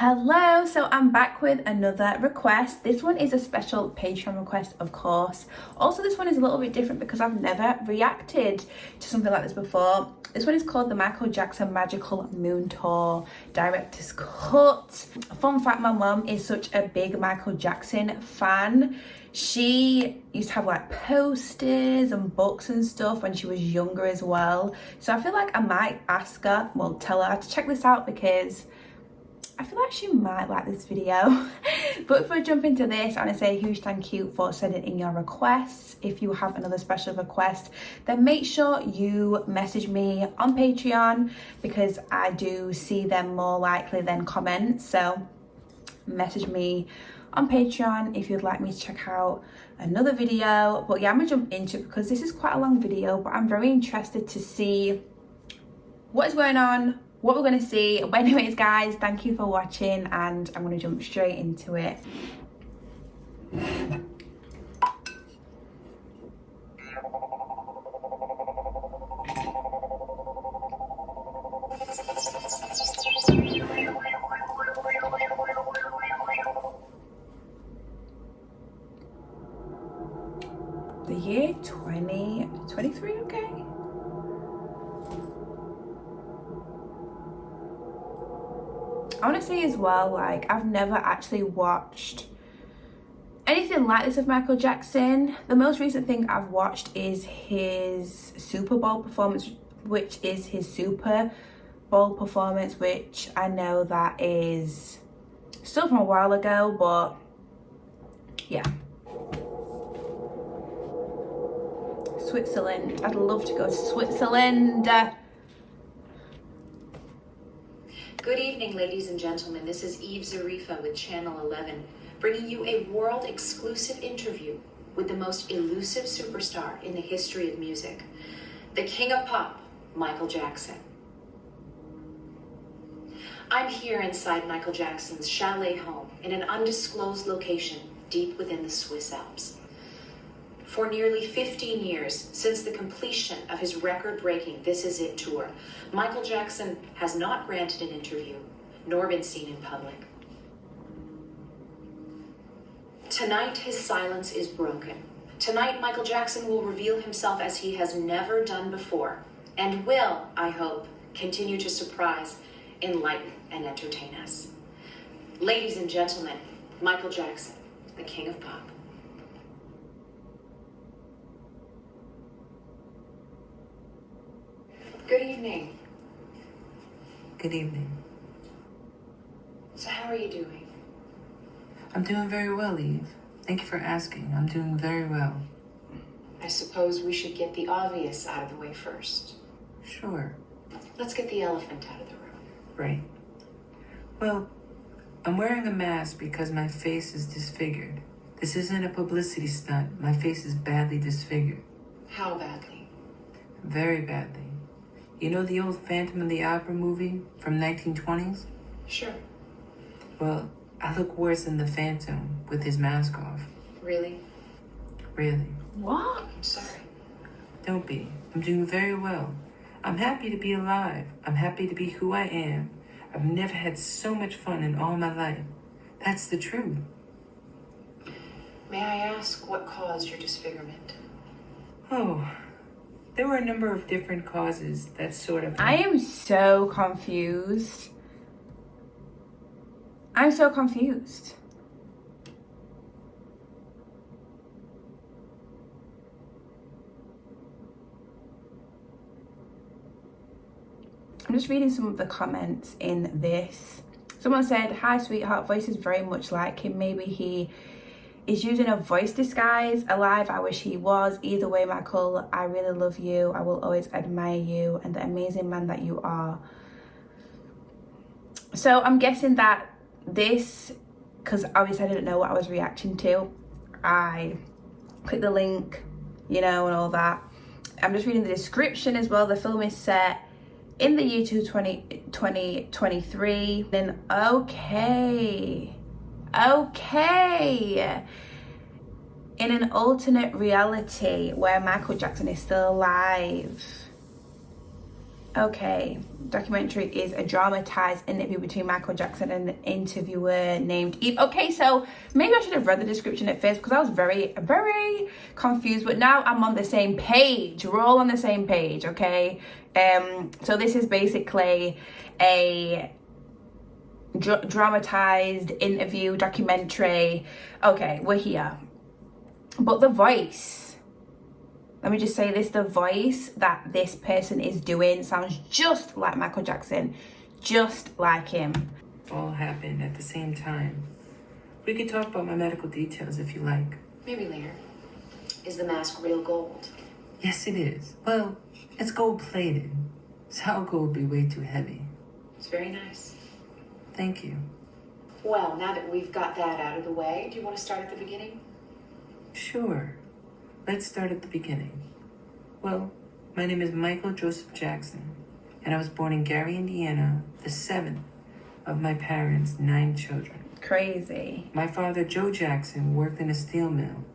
Hello, so I'm back with another request. This one is a special Patreon request, of course. Also, this one is a little bit different because I've never reacted to something like this before. This one is called the Michael Jackson Magical Moon Tour Director's Cut. Fun fact, my mum is such a big Michael Jackson fan. She used to have like posters and books and stuff when she was younger as well. So I feel like I might ask her, well, tell her to check this out because I feel like she might like this video. But before I jump into this, I want to say a huge thank you for sending in your requests. If you have another special request, then make sure you message me on Patreon because I do see them more likely than comments. So message me on Patreon if you'd like me to check out another video. But yeah, I'm gonna jump into it because this is quite a long video, but I'm very interested to see what is going on, what we're going to see. But anyways guys, thank you for watching and I'm going to jump straight into it. The year 2023, okay. I want to say as well, like, I've never actually watched anything like this of Michael Jackson. The most recent thing I've watched is his Super Bowl performance, which I know that is still from a while ago, but yeah. Switzerland. I'd love to go to Switzerland. Good evening, ladies and gentlemen. This is Eve Zarifa with Channel 11, bringing you a world-exclusive interview with the most elusive superstar in the history of music, the king of pop, Michael Jackson. I'm here inside Michael Jackson's chalet home in an undisclosed location deep within the Swiss Alps. For nearly 15 years, since the completion of his record-breaking This Is It tour, Michael Jackson has not granted an interview, nor been seen in public. Tonight, his silence is broken. Tonight, Michael Jackson will reveal himself as he has never done before, and will, I hope, continue to surprise, enlighten, and entertain us. Ladies and gentlemen, Michael Jackson, the king of pop. Good evening. Good evening. So how are you doing? I'm doing very well, Eve. Thank you for asking. I'm doing very well. I suppose we should get the obvious out of the way first. Sure. Let's get the elephant out of the room. Right. Well, I'm wearing a mask because my face is disfigured. This isn't a publicity stunt. My face is badly disfigured. How badly? Very badly. You know the old Phantom of the Opera movie from 1920s? Sure. Well, I look worse than the Phantom with his mask off. Really? Really. What? I'm sorry. Don't be. I'm doing very well. I'm happy to be alive. I'm happy to be who I am. I've never had so much fun in all my life. That's the truth. May I ask what caused your disfigurement? Oh, there were a number of different causes that sort of... I am so confused. I'm so confused. I'm just reading some of the comments in this. Someone said, "Hi sweetheart, voice is very much like him. Maybe he is using a voice disguise. Alive, I wish he was. Either way, Michael, I really love you. I will always admire you and the amazing man that you are." So I'm guessing that this, because obviously I didn't know what I was reacting to, I clicked the link, you know, and all that. I'm just reading the description as well. The film is set in the year 2023. Then okay. In an alternate reality where Michael Jackson is still alive. Okay, documentary is a dramatized interview between Michael Jackson and an interviewer named Eve. Okay, so maybe I should have read the description at first because I was very confused, but now I'm on the same page. We're all on the same page, okay? So this is basically a dramatized interview documentary. Okay, we're here. But the voice, let me just say this, the voice that this person is doing sounds just like Michael Jackson, just like him. All happened at the same time. We could talk about my medical details if you like. Maybe later. Is the mask real gold? Yes, it is. Well, it's gold-plated, so how gold would be way too heavy. It's very nice. Thank you. Well, now that we've got that out of the way, do you want to start at the beginning? Sure. Let's start at the beginning. Well, my name is Michael Joseph Jackson, and I was born in Gary, Indiana, the 7th of my parents' 9 children. Crazy. My father, Joe Jackson, worked in a steel mill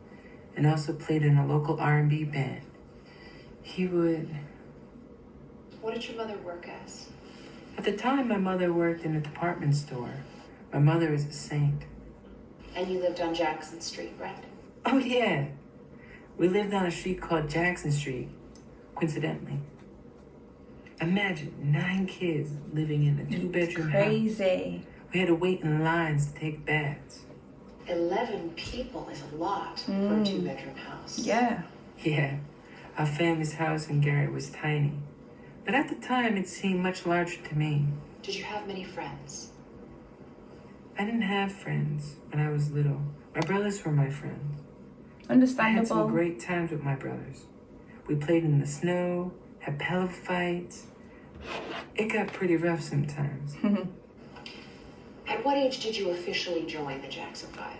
and also played in a local R&B band. He would... What did your mother work as? At the time, my mother worked in a department store. My mother is a saint. And you lived on Jackson Street, right? Oh, yeah. We lived on a street called Jackson Street, coincidentally. Imagine 9 kids living in a 2-bedroom house. Crazy. We had to wait in lines to take baths. 11 people is a lot for a 2-bedroom house. Yeah. Yeah, our family's house in Gary was tiny. But at the time, it seemed much larger to me. Did you have many friends? I didn't have friends when I was little. My brothers were my friends. I Understandable. had some great times with my brothers. We played in the snow, had pillow fights. It got pretty rough sometimes. At what age did you officially join the Jackson 5?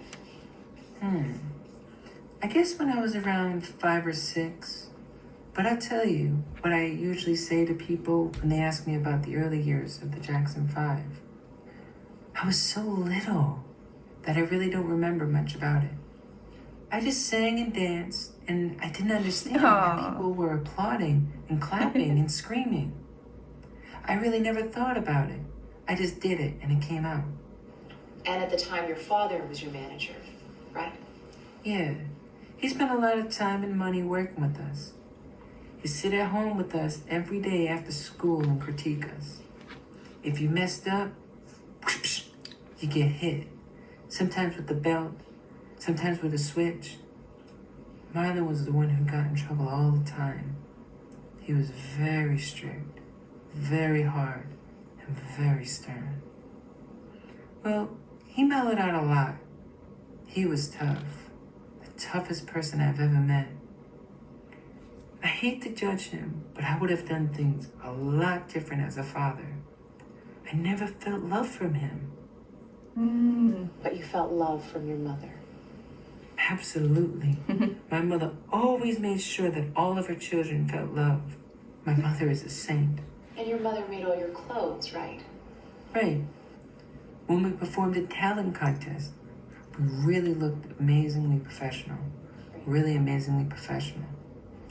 I guess when I was around 5 or 6. But I tell you what I usually say to people when they ask me about the early years of the Jackson 5. I was so little that I really don't remember much about it. I just sang and danced, and I didn't understand why people were applauding and clapping and screaming. I really never thought about it. I just did it, and it came out. And at the time, your father was your manager, right? Yeah, he spent a lot of time and money working with us. He'd sit at home with us every day after school and critique us. If you messed up, you get hit. Sometimes with the belt, sometimes with a switch. Marlon was the one who got in trouble all the time. He was very strict, very hard, and very stern. Well, he mellowed out a lot. He was tough, the toughest person I've ever met. I hate to judge him, but I would have done things a lot different as a father. I never felt love from him. But you felt love from your mother. Absolutely. My mother always made sure that all of her children felt love. My mother is a saint. And your mother made all your clothes, right? Right. When we performed a talent contest, we really looked amazingly professional. Really amazingly professional.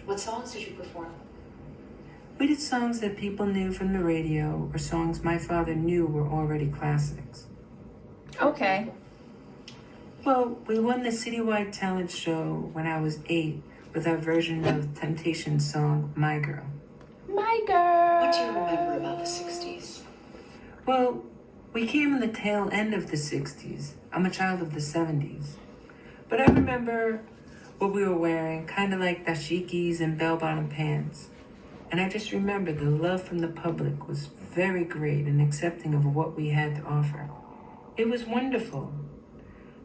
What songs did you perform? We did songs that people knew from the radio or songs my father knew were already classics. Okay. Well, we won the citywide talent show when I was 8 with our version of Temptation's song, My Girl. My girl. What do you remember about the 60s? Well, we came in the tail end of the 60s. I'm a child of the 70s. But I remember what we were wearing, kind of like dashikis and bell-bottom pants. And I just remember the love from the public was very great and accepting of what we had to offer. It was wonderful.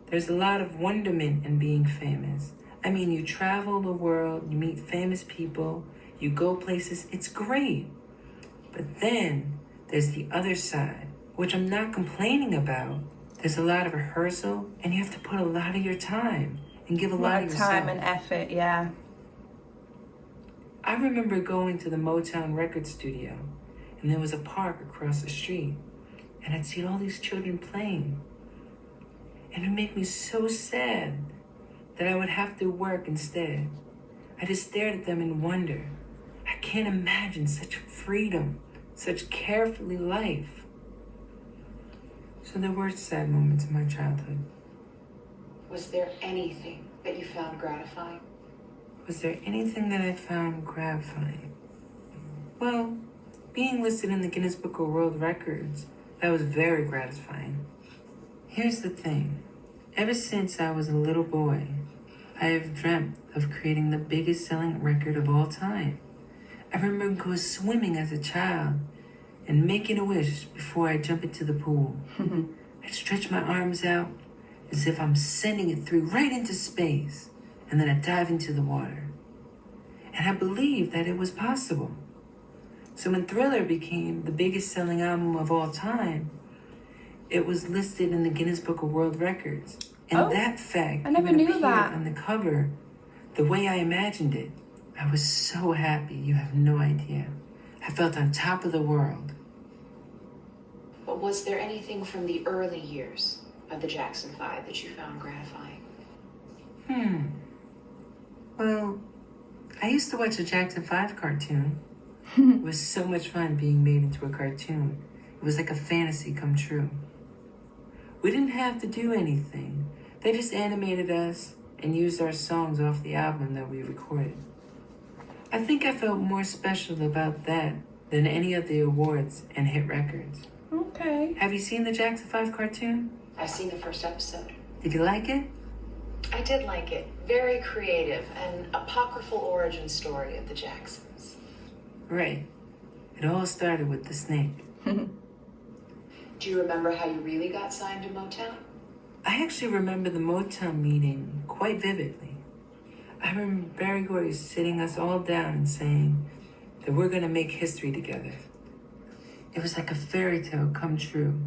There's a lot of wonderment in being famous. I mean, you travel the world, you meet famous people, you go places, it's great. But then there's the other side, which I'm not complaining about. There's a lot of rehearsal, and you have to put a lot of your time and give a lot of yourself. Time and effort, yeah. I remember going to the Motown record studio, and there was a park across the street, and I'd see all these children playing. And it made me so sad that I would have to work instead. I just stared at them in wonder. I can't imagine such freedom, such carefree life. So there were sad moments in my childhood. Was there anything that you found gratifying? Was there anything that I found gratifying? Well, being listed in the Guinness Book of World Records, that was very gratifying. Here's the thing. Ever since I was a little boy, I have dreamt of creating the biggest selling record of all time. I remember going swimming as a child and making a wish before I jump into the pool. I'd stretch my arms out as if I'm sending it through right into space, and then I'd dive into the water. And I believed that it was possible. So when Thriller became the biggest selling album of all time, it was listed in the Guinness Book of World Records. And that fact I never even knew appeared that. on the cover the way I imagined it. I was so happy, you have no idea. I felt on top of the world. But was there anything from the early years of the Jackson 5 that you found gratifying? Well, I used to watch a Jackson 5 cartoon. It was so much fun being made into a cartoon. It was like a fantasy come true. We didn't have to do anything. They just animated us and used our songs off the album that we recorded. I think I felt more special about that than any of the awards and hit records. Okay. Have you seen the Jackson 5 cartoon? I've seen the first episode. Did you like it? I did like it. Very creative, an apocryphal origin story of the Jacksons. Right. It all started with the snake. Do you remember how you really got signed to Motown? I actually remember the Motown meeting quite vividly. I remember Barry Gordy sitting us all down and saying that we're going to make history together. It was like a fairy tale come true.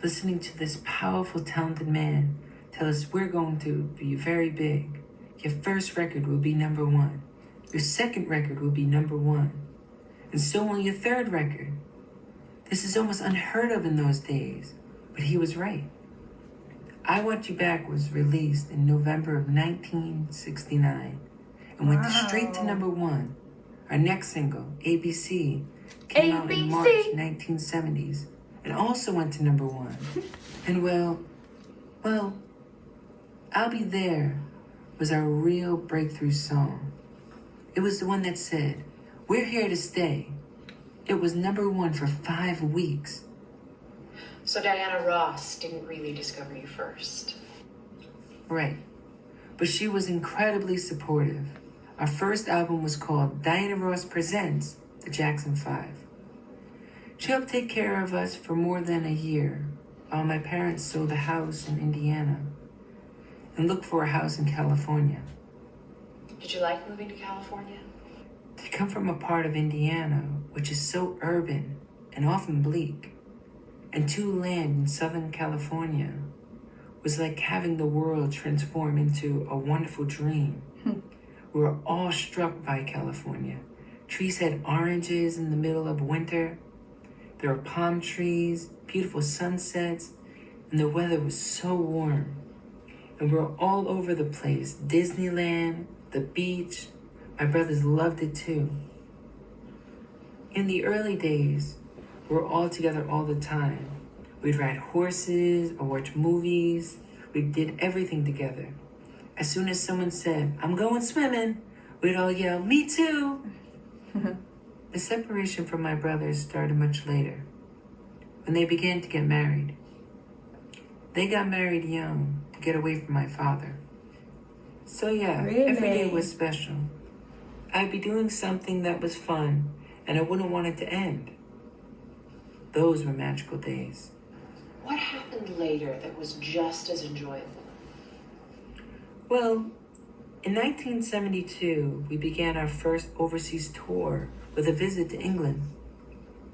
Listening to this powerful, talented man tell us we're going to be very big. Your first record will be number 1. Your second record will be number 1. And so will your third record. This is almost unheard of in those days, but he was right. I Want You Back was released in November of 1969 and went straight to number 1. Our next single, ABC, came out in March 1970s and also went to number 1. And well, I'll Be There was our real breakthrough song. It was the one that said, "We're here to stay." It was number 1 for 5 weeks. So Diana Ross didn't really discover you first. Right. But she was incredibly supportive. Our first album was called Diana Ross Presents the Jackson 5. She helped take care of us for more than a year while my parents sold a house in Indiana and looked for a house in California. Did you like moving to California? They come from a part of Indiana which is so urban and often bleak, and to land in Southern California was like having the world transform into a wonderful dream. We were all struck by California. Trees had oranges in the middle of winter. There were palm trees, beautiful sunsets, and the weather was so warm. And we were all over the place. Disneyland, the beach. My brothers loved it too. In the early days, we were all together all the time. We'd ride horses or watch movies. We did everything together. As soon as someone said, "I'm going swimming," we'd all yell, "Me too." The separation from my brothers started much later, when they began to get married. They got married young to get away from my father. So yeah, every day was special. I'd be doing something that was fun, and I wouldn't want it to end. Those were magical days. What happened later that was just as enjoyable? Well, in 1972, we began our first overseas tour with a visit to England.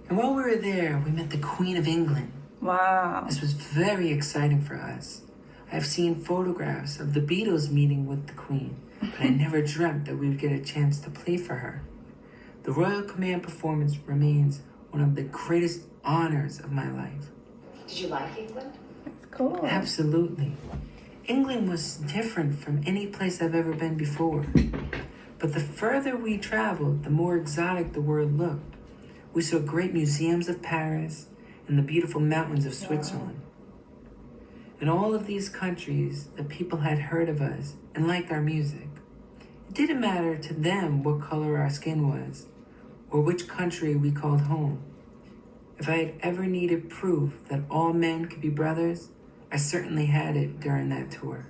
And while we were there, we met the Queen of England. Wow. This was very exciting for us. I've seen photographs of the Beatles meeting with the Queen, but I never dreamt that we would get a chance to play for her. The Royal Command performance remains one of the greatest honors of my life. Did you like England? That's cool. Absolutely. England was different from any place I've ever been before. But the further we traveled, the more exotic the world looked. We saw great museums of Paris and the beautiful mountains of Switzerland. In all of these countries, the people had heard of us and liked our music. It didn't matter to them what color our skin was or which country we called home. If I had ever needed proof that all men could be brothers, I certainly had it during that tour.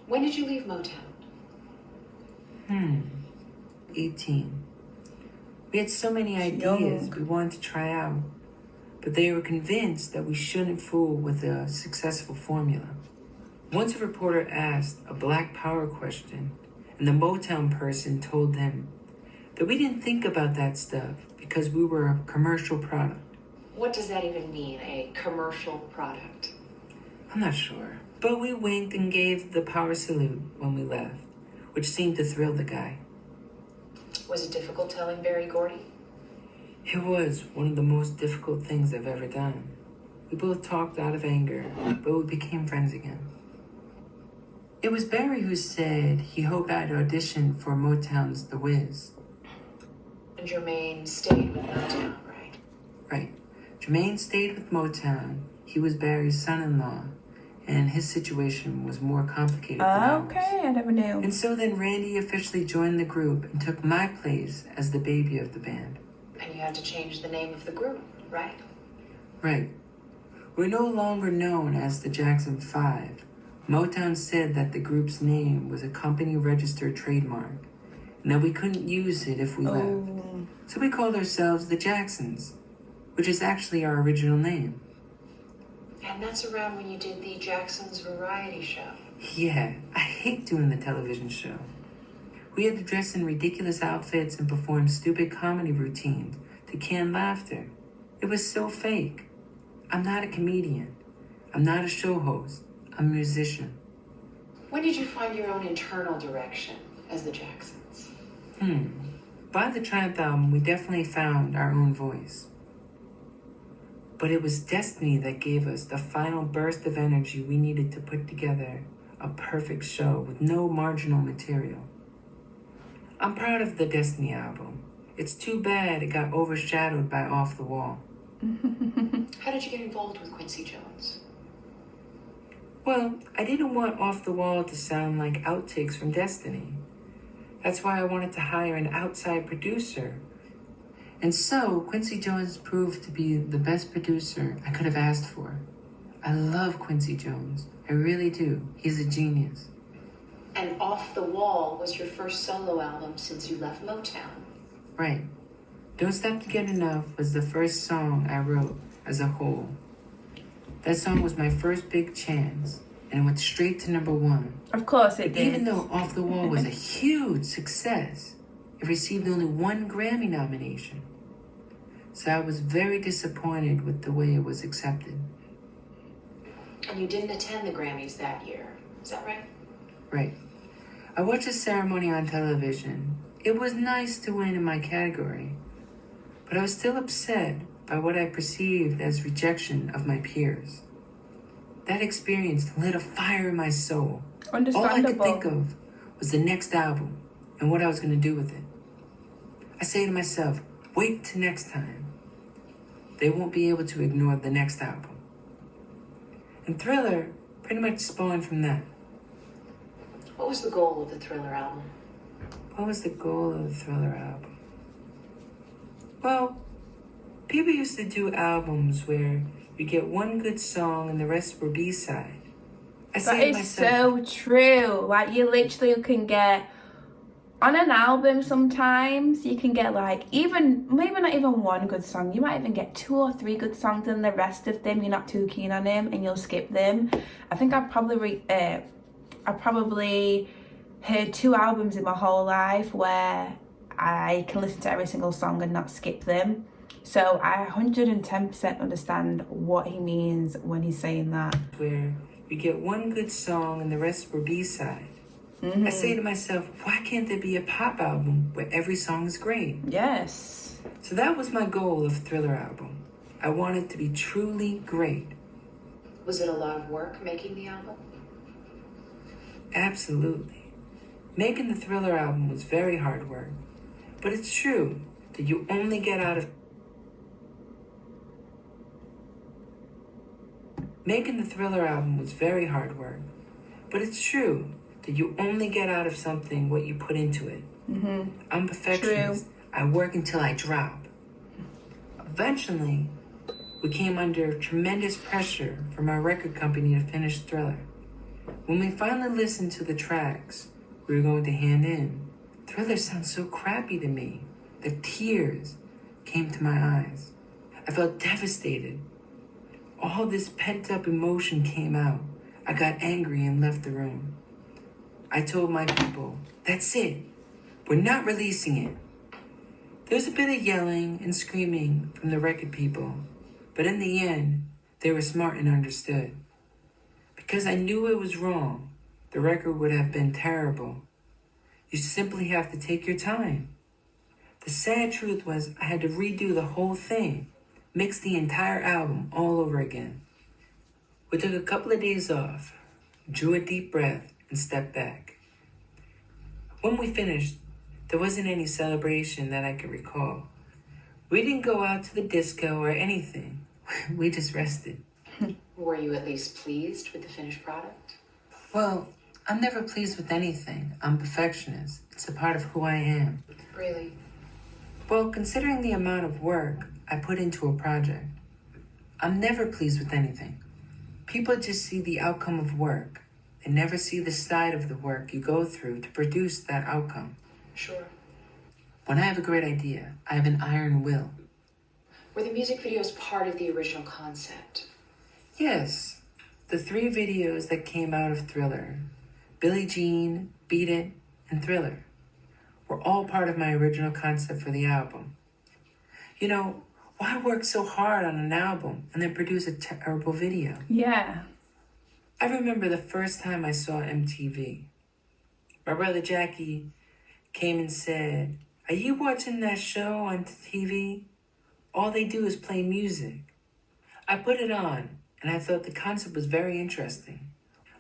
When did you leave Motown? 18. We had so many ideas we wanted to try out, but they were convinced that we shouldn't fool with a successful formula. Once a reporter asked a Black Power question, and the Motown person told them that we didn't think about that stuff because we were a commercial product. What does that even mean, a commercial product? I'm not sure, but we winked and gave the power salute when we left, which seemed to thrill the guy. Was it difficult telling Berry Gordy? It was one of the most difficult things I've ever done. We both talked out of anger, but we became friends again. It was Barry who said he hoped I'd audition for Motown's The Wiz. And Jermaine stayed with Motown, right? Right. Jermaine stayed with Motown. He was Barry's son-in-law, and his situation was more complicated than ours. Okay, I never knew. And so then Randy officially joined the group and took my place as the baby of the band. And you had to change the name of the group, right? Right. We're no longer known as the Jackson 5. Motown said that the group's name was a company-registered trademark, and that we couldn't use it if we left. So we called ourselves the Jacksons, which is actually our original name. And that's around when you did the Jacksons variety show. Yeah, I hate doing the television show. We had to dress in ridiculous outfits and perform stupid comedy routines to can laughter. It was so fake. I'm not a comedian. I'm not a show host. I'm a musician. When did you find your own internal direction as the Jacksons? By the Triumph album, we definitely found our own voice. But it was destiny that gave us the final burst of energy we needed to put together a perfect show with no marginal material. I'm proud of the Destiny album. It's too bad it got overshadowed by Off the Wall. How did you get involved with Quincy Jones? Well, I didn't want Off the Wall to sound like outtakes from Destiny. That's why I wanted to hire an outside producer. And so, Quincy Jones proved to be the best producer I could have asked for. I love Quincy Jones. I really do. He's a genius. And Off the Wall was your first solo album since you left Motown. Right. Don't Stop to Get Enough was the first song I wrote as a whole. That song was my first big chance, and it went straight to #1. Of course it did. Even though Off the Wall was a huge success, it received only 1 Grammy nomination. So I was very disappointed with the way it was accepted. And you didn't attend the Grammys that year, is that right? Right. I watched the ceremony on television. It was nice to win in my category, but I was still upset by what I perceived as rejection of my peers. That experience lit a fire in my soul. Understandable. All I could think of was the next album and what I was going to do with it. I say to myself, wait till next time. They won't be able to ignore the next album. And Thriller pretty much spawned from that. What was the goal of the Thriller album? What was the goal of the Thriller album? Well, people used to do albums where you get one good song and the rest were B-side. That is so true. Like, you literally can get, on an album sometimes, you can get like, even, maybe not even one good song. You might even get 2 or 3 good songs and the rest of them, you're not too keen on them and you'll skip them. I think I probably heard 2 albums in my whole life where I can listen to every single song and not skip them. So I 110% understand what he means when he's saying that. Where you get one good song and the rest were B-side. I say to myself, why can't there be a pop album where every song is great? Yes. So that was my goal of Thriller album. I wanted it to be truly great. Was it a lot of work making the album? Absolutely. Making the Thriller album was very hard work. But it's true. that you only get out of... Making the Thriller album was very hard work, but it's true that you only get out of something what you put into it. I'm a perfectionist. True. I work until I drop. Eventually, we came under tremendous pressure from our record company to finish Thriller. When we finally listened to the tracks we were going to hand in, Thriller sounds so crappy to me that tears came to my eyes. I felt devastated. All this pent-up emotion came out. I got angry and left the room. I told my people, that's it. We're not releasing it. There was a bit of yelling and screaming from the record people, but in the end, they were smart and understood. Because I knew it was wrong, the record would have been terrible. You simply have to take your time. The sad truth was I had to redo the whole thing, mix the entire album all over again. We took a couple of days off, drew a deep breath, and stepped back. When we finished, there wasn't any celebration that I could recall. We didn't go out to the disco or anything. We just rested. Were you at least pleased with the finished product? Well, I'm never pleased with anything. I'm a perfectionist. It's a part of who I am. Really? Well, considering the amount of work I put into a project, I'm never pleased with anything. People just see the outcome of work. They never see the side of the work you go through to produce that outcome. Sure. When I have a great idea, I have an iron will. Were the music videos part of the original concept? Yes, the 3 videos that came out of Thriller, Billie Jean, Beat It, and Thriller, were all part of my original concept for the album. You know, why work so hard on an album and then produce a terrible video? Yeah. I remember the first time I saw MTV. My brother Jackie came and said, "Are you watching that show on TV? All they do is play music." I put it on, and I thought the concept was very interesting.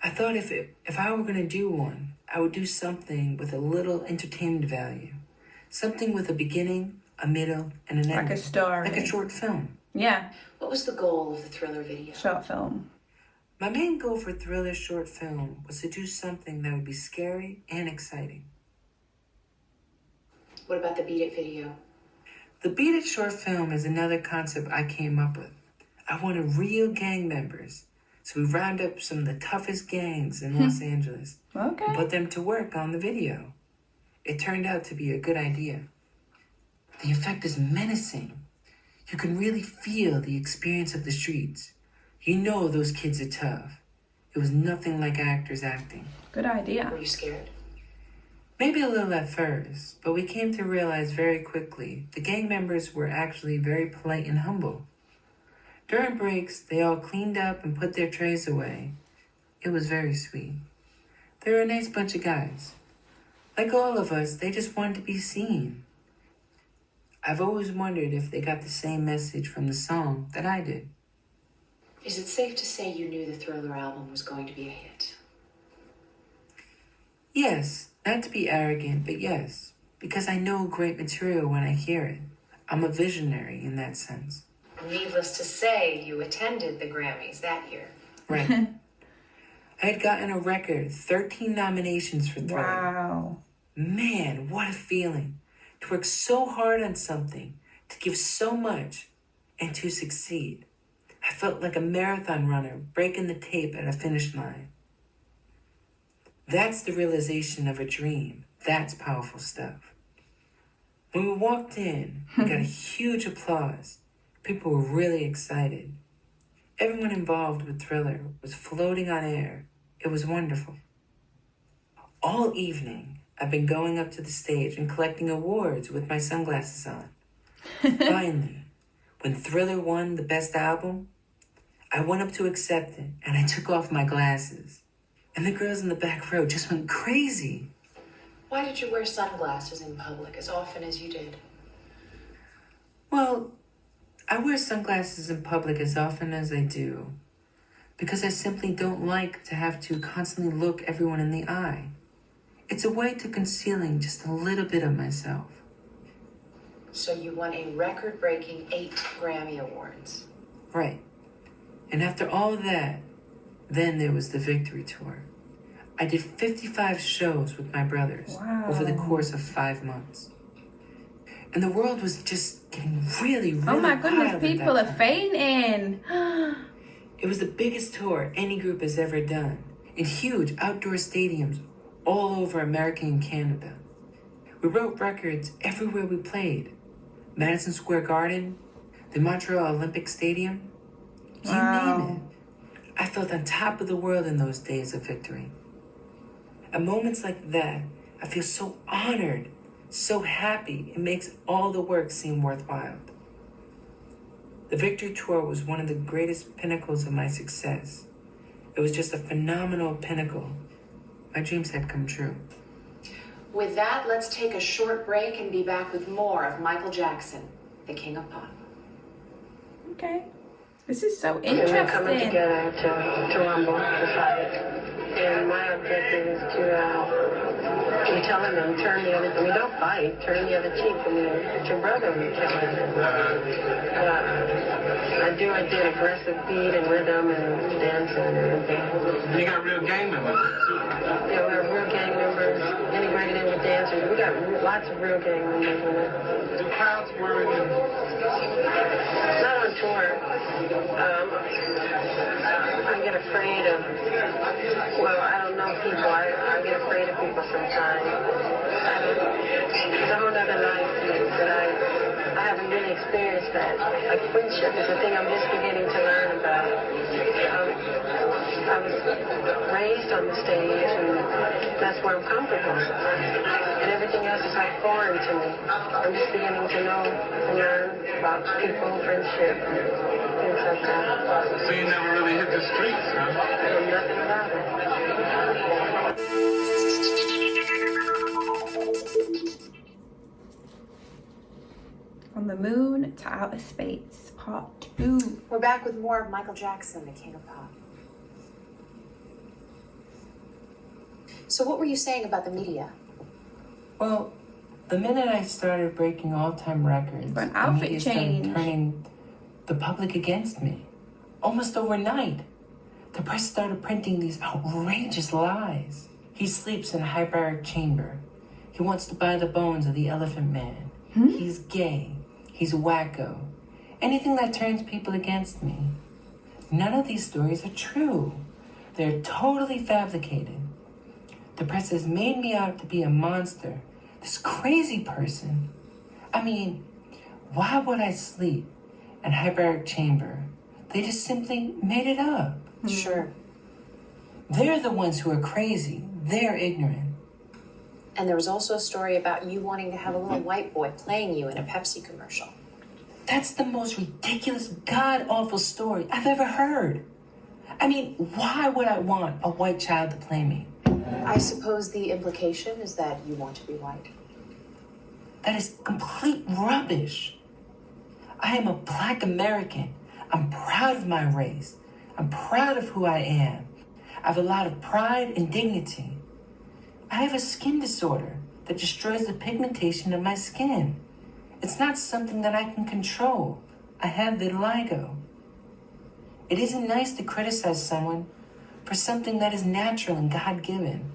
I thought if I were going to do one, I would do something with a little entertainment value. Something with a beginning, a middle, and an ending. Like a story. Like a short film. Yeah. What was the goal of the Thriller video? Short film. My main goal for Thriller's short film was to do something that would be scary and exciting. What about the Beat It video? The Beat It short film is another concept I came up with. I wanted real gang members, so we round up some of the toughest gangs in Los Angeles Okay. and put them to work on the video. It turned out to be a good idea. The effect is menacing. You can really feel the experience of the streets. You know those kids are tough. It was nothing like actors acting. Good idea. Were you scared? Maybe a little at first, but we came to realize very quickly the gang members were actually very polite and humble. During breaks, they all cleaned up and put their trays away. It was very sweet. They were a nice bunch of guys. Like all of us, they just wanted to be seen. I've always wondered if they got the same message from the song that I did. Is it safe to say you knew the Thriller album was going to be a hit? Yes, not to be arrogant, but yes, because I know great material when I hear it. I'm a visionary in that sense. Needless to say, you attended the Grammys that year. Right. I had gotten a record, 13 nominations for Thriller. Wow. Man, what a feeling. To work so hard on something, to give so much, and to succeed. I felt like a marathon runner breaking the tape at a finish line. That's the realization of a dream. That's powerful stuff. When we walked in, we got a huge applause. People were really excited. Everyone involved with Thriller was floating on air. It was wonderful. All evening, I've been going up to the stage and collecting awards with my sunglasses on. Finally, when Thriller won the best album, I went up to accept it and I took off my glasses. And the girls in the back row just went crazy. Why did you wear sunglasses in public as often as you did? Well, I wear sunglasses in public as often as I do because I simply don't like to have to constantly look everyone in the eye. It's a way to concealing just a little bit of myself. So you won a record-breaking 8 Grammy Awards. Right. And after all of that, then there was the Victory Tour. I did 55 shows with my brothers over the course of 5 months. And the world was just getting really, really Oh my goodness, wild people at are that time. fainting. It was the biggest tour any group has ever done, in huge outdoor stadiums all over America and Canada. We wrote records everywhere we played. Madison Square Garden, the Montreal Olympic Stadium, you name it. I felt on top of the world in those days of victory. At moments like that, I feel so honored, so happy. It makes all the work seem worthwhile. The Victory Tour was one of the greatest pinnacles of my success. It was just a phenomenal pinnacle. My dreams had come true. With that, let's take a short break and be back with more of Michael Jackson, the King of Pop. Okay. This is so And we're coming interesting. together to rumble, to fight. And my objective is to, I'm telling them, we don't fight, turn the other cheek. I mean, it's your brother we kill him. I did aggressive beat and rhythm and dancing and everything. You got real gang members. Yeah, we have real gang members, integrated in with dancers. We got lots of real gang members in it. The crowds were Not on tour. I get afraid of, well, I don't know people. I get afraid of people sometimes. It's a whole other life that I haven't really experienced that. Like friendship is a thing I'm just beginning to learn about. I was raised on the stage, and that's where I'm comfortable. And everything else is like foreign to me. I'm just beginning to know and learn about people, friendship, things like that. So you never really hit the streets, huh? I know nothing about it. From the Moon to Outer Space, Part 2. We're back with more of Michael Jackson, the King of Pop. So what were you saying about the media? Well, the minute I started breaking all-time records, But the outfit media started change. turning the public against me. Almost overnight, the press started printing these outrageous lies. He sleeps in a hyperbaric chamber. He wants to buy the bones of the Elephant Man. He's gay. He's wacko. Anything that turns people against me. None of these stories are true. They're totally fabricated. The press has made me out to be a monster, this crazy person. I mean, why would I sleep in a hyperbaric chamber? They just simply made it up. Sure. They're the ones who are crazy. They're ignorant. And there was also a story about you wanting to have a little white boy playing you in a Pepsi commercial. That's the most ridiculous, god-awful story I've ever heard. I mean, why would I want a white child to play me? I suppose the implication is that you want to be white. That is complete rubbish. I am a Black American. I'm proud of my race. I'm proud of who I am. I have a lot of pride and dignity. I have a skin disorder that destroys the pigmentation of my skin. It's not something that I can control. I have vitiligo. It isn't nice to criticize someone for something that is natural and God-given.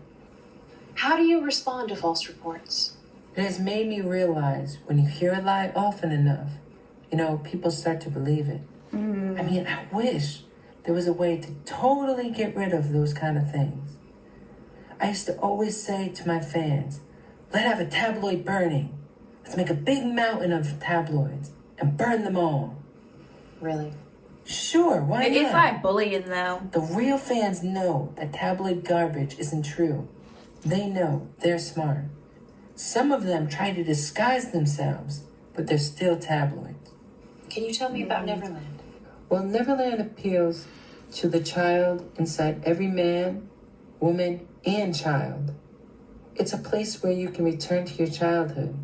How do you respond to false reports? It has made me realize when you hear a lie often enough, people start to believe it. I mean, I wish there was a way to totally get rid of those kind of things. I used to always say to my fans, let's have a tabloid burning. Let's make a big mountain of tabloids and burn them all. Really? Sure, why not? It's like bullying though. The real fans know that tabloid garbage isn't true. They know, they're smart. Some of them try to disguise themselves, but they're still tabloids. Can you tell me about Neverland? Well, Neverland appeals to the child inside every man, woman, and child. It's a place where you can return to your childhood.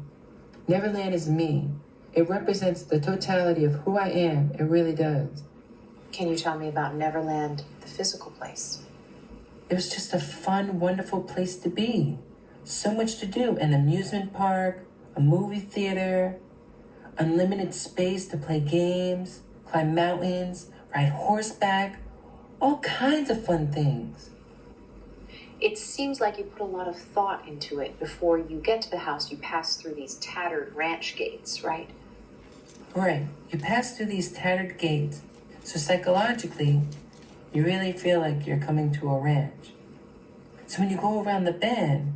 Neverland is me. It represents the totality of who I am. It really does. Can you tell me about Neverland, the physical place? It was just a fun, wonderful place to be. So much to do. An amusement park, a movie theater. unlimited space to play games, climb mountains, ride horseback, all kinds of fun things. It seems like you put a lot of thought into it. Before you get to the house, you pass through these tattered ranch gates, right? Right, you pass through these tattered gates, so psychologically, you really feel like you're coming to a ranch. So when you go around the bend,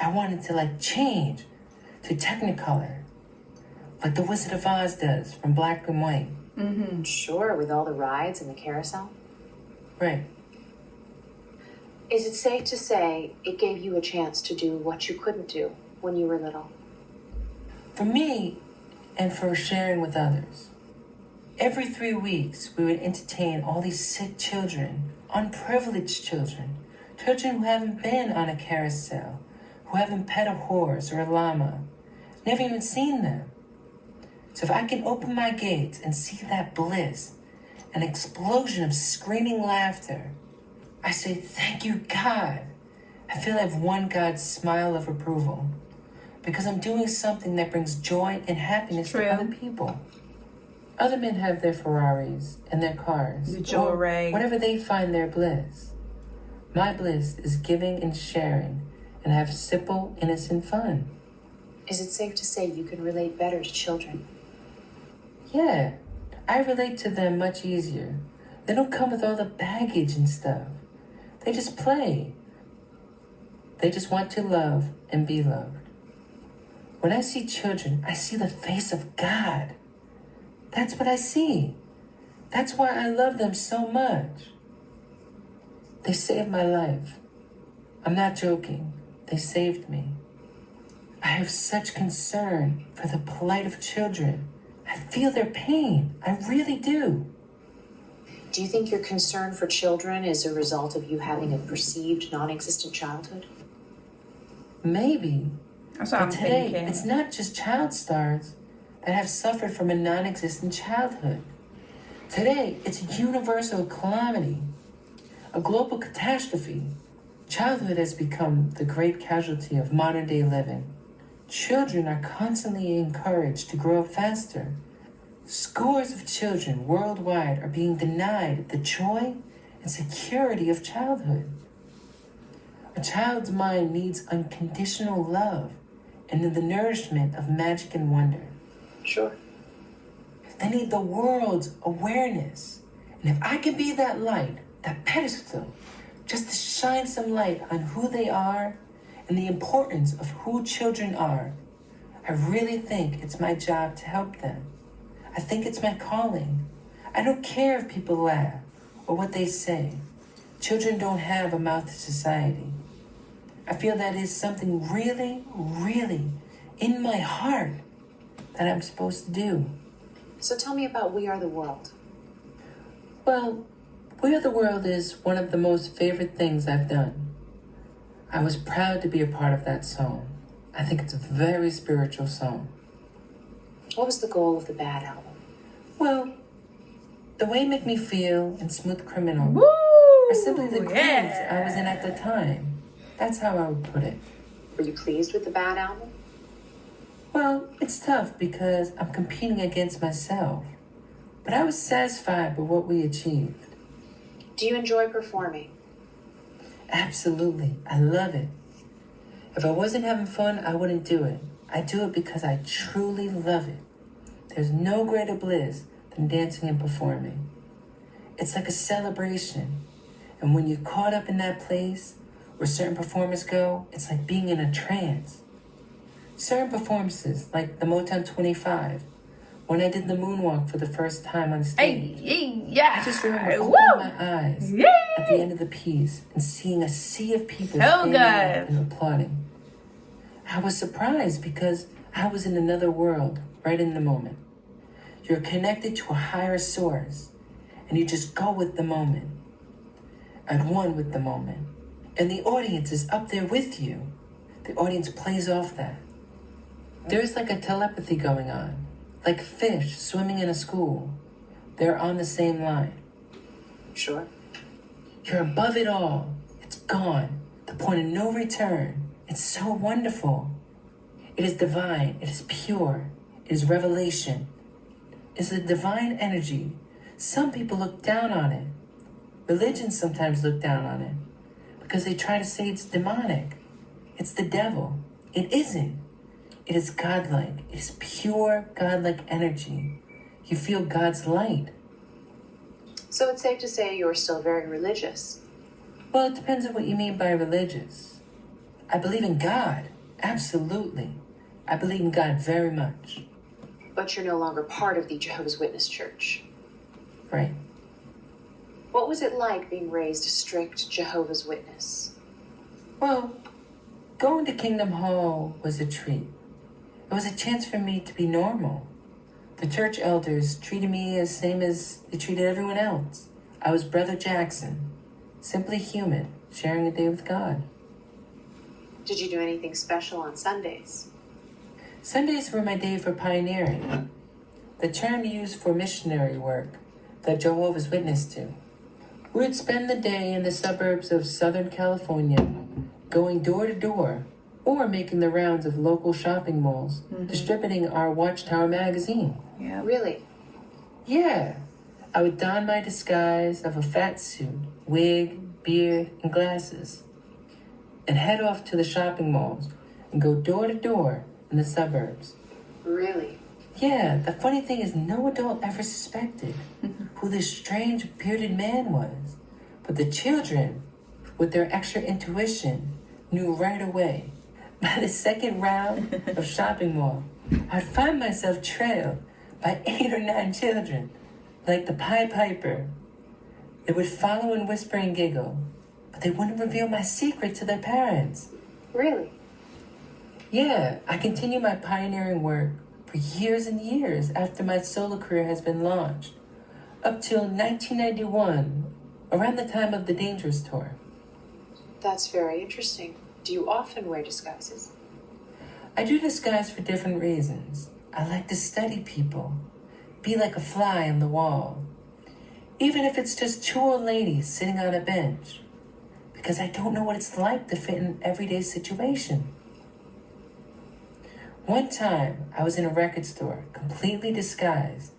I wanted to change to Technicolor, like the Wizard of Oz does from black and white. Mm-hmm. Sure, with all the rides and the carousel. Right. Is it safe to say it gave you a chance to do what you couldn't do when you were little? For me, and for sharing with others. Every 3 weeks, we would entertain all these sick children, unprivileged children, children who haven't been on a carousel, who haven't pet a horse or a llama, never even seen them. So if I can open my gates and see that bliss, an explosion of screaming laughter, I say, thank you, God. I feel I've won God's smile of approval because I'm doing something that brings joy and happiness to other people. Other men have their Ferraris and their cars, the jewelry, or whatever they find their bliss. My bliss is giving and sharing and have simple, innocent fun. Is it safe to say you can relate better to children? Yeah, I relate to them much easier. They don't come with all the baggage and stuff. They just play. They just want to love and be loved. When I see children, I see the face of God. That's what I see. That's why I love them so much. They saved my life. I'm not joking. They saved me. I have such concern for the plight of children. I feel their pain. I really do. Do you think your concern for children is a result of you having a perceived non-existent childhood? Maybe. That's what I'm today, thinking. it's not just child stars that have suffered from a non-existent childhood. Today, it's a universal calamity, a global catastrophe. Childhood has become the great casualty of modern-day living. Children are constantly encouraged to grow up faster. Scores of children worldwide are being denied the joy and security of childhood. A child's mind needs unconditional love and the nourishment of magic and wonder. Sure. They need the world's awareness. And if I can be that light, that pedestal, just to shine some light on who they are and the importance of who children are, I really think it's my job to help them. I think it's my calling. I don't care if people laugh or what they say. Children don't have a mouth to society. I feel that is something really, really in my heart that I'm supposed to do. So tell me about We Are the World. Well, We Are the World is one of the most favorite things I've done. I was proud to be a part of that song. I think it's a very spiritual song. What was the goal of the Bad album? Well, The Way Make Me Feel and Smooth Criminal Woo! are simply the grades I was in at the time. That's how I would put it. Were you pleased with the Bad album? Well, it's tough because I'm competing against myself. But I was satisfied with what we achieved. Do you enjoy performing? Absolutely. I love it. If I wasn't having fun, I wouldn't do it. I do it because I truly love it. There's no greater bliss than dancing and performing. It's like a celebration. And when you're caught up in that place where certain performers go, it's like being in a trance. Certain performances, like the Motown 25, when I did the moonwalk for the first time on stage, Yeah. I just remember Woo! opening my eyes Yay! at the end of the piece and seeing a sea of people So standing good. up and applauding. I was surprised because I was in another world right in the moment. You're connected to a higher source, and you just go with the moment, at one with the moment. And the audience is up there with you. The audience plays off that. There's like a telepathy going on, like fish swimming in a school. They're on the same line. Sure. You're above it all. It's gone. The point of no return. It's so wonderful. It is divine. It is pure. It is revelation. is a divine energy. Some people look down on it. Religions sometimes look down on it because they try to say it's demonic. It's the devil. It isn't. It is godlike. It is pure godlike energy. You feel God's light. So it's safe to say you're still very religious. Well, it depends on what you mean by religious. I believe in God. Absolutely. I believe in God very much. But you're no longer part of the Jehovah's Witness Church. Right. What was it like being raised a strict Jehovah's Witness? Well, going to Kingdom Hall was a treat. It was a chance for me to be normal. The church elders treated me as same as they treated everyone else. I was Brother Jackson, simply human, sharing a day with God. Did you do anything special on Sundays? Sundays were my day for pioneering, the term used for missionary work that Jehovah's Witness do. We would spend the day in the suburbs of Southern California, going door to door, or making the rounds of local shopping malls, distributing our Watchtower magazine. Yeah. Really? Yeah, I would don my disguise of a fat suit, wig, beard, and glasses, and head off to the shopping malls and go door to door in the suburbs. Really? Yeah, the funny thing is no adult ever suspected who this strange bearded man was. But the children, with their extra intuition, knew right away. By the second round of shopping mall, I'd find myself trailed by 8 or 9 children, like the Pied Piper. They would follow and whisper and giggle, but they wouldn't reveal my secret to their parents. Really? Yeah, I continue my pioneering work for years and years after my solo career has been launched, up till 1991, around the time of the Dangerous Tour. That's very interesting. Do you often wear disguises? I do disguise for different reasons. I like to study people, be like a fly on the wall, even if it's just 2 old ladies sitting on a bench, because I don't know what it's like to fit in an everyday situation. One time, I was in a record store, completely disguised,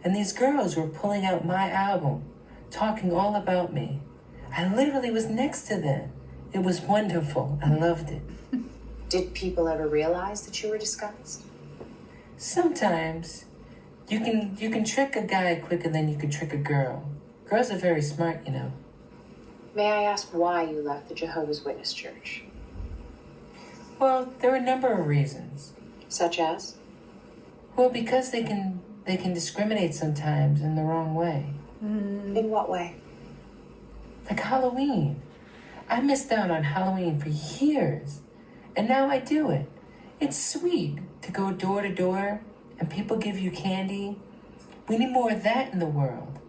and these girls were pulling out my album, talking all about me. I literally was next to them. It was wonderful. I loved it. Did people ever realize that you were disguised? Sometimes, you can trick a guy quicker than you can trick a girl. Girls are very smart, you know. May I ask why you left the Jehovah's Witness Church? Well, there are a number of reasons. Such as? Well, because they can discriminate sometimes in the wrong way. In what way? Like Halloween. I missed out on Halloween for years, and now I do it. It's sweet to go door to door and people give you candy. We need more of that in the world.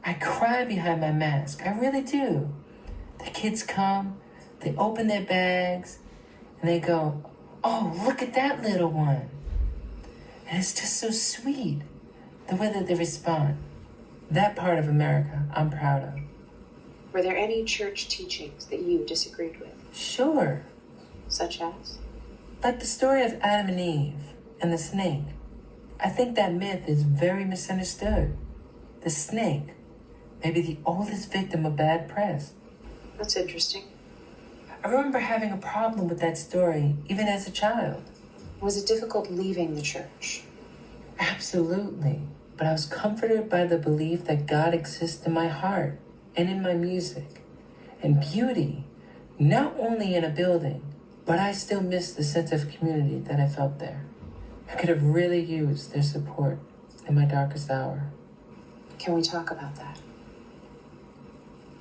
I cry behind my mask. I really do. The kids come, they open their bags, and they go, "Oh, look at that little one." And it's just so sweet, the way that they respond. That part of America I'm proud of. Were there any church teachings that you disagreed with? Sure. Such as? Like the story of Adam and Eve and the snake. I think that myth is very misunderstood. The snake may be the oldest victim of bad press. That's interesting. I remember having a problem with that story, even as a child. Was it difficult leaving the church? Absolutely. But I was comforted by the belief that God exists in my heart and in my music. And beauty, not only in a building, but I still miss the sense of community that I felt there. I could have really used their support in my darkest hour. Can we talk about that?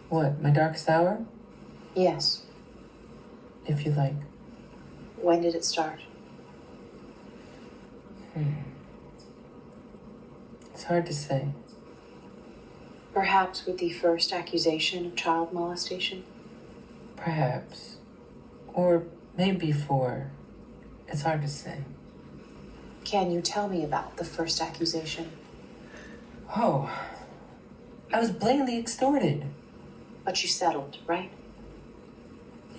What, my darkest hour? Yes. If you like. When did it start? It's hard to say. Perhaps with the first accusation of child molestation? Perhaps. Or maybe before. It's hard to say. Can you tell me about the first accusation? Oh, I was blatantly extorted. But you settled, right?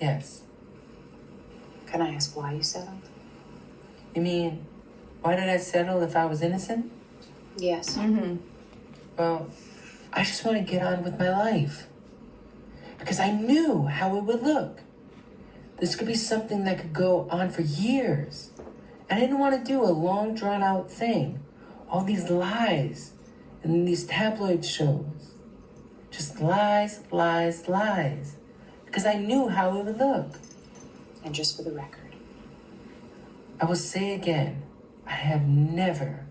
Yes. Can I ask why you settled? You mean, why did I settle if I was innocent? Yes. Well, I just want to get on with my life. Because I knew how it would look. This could be something that could go on for years. And I didn't want to do a long, drawn-out thing. All these lies and these tabloid shows. Just lies, lies, lies. Because I knew how it would look. And just for the record, I will say again, I have never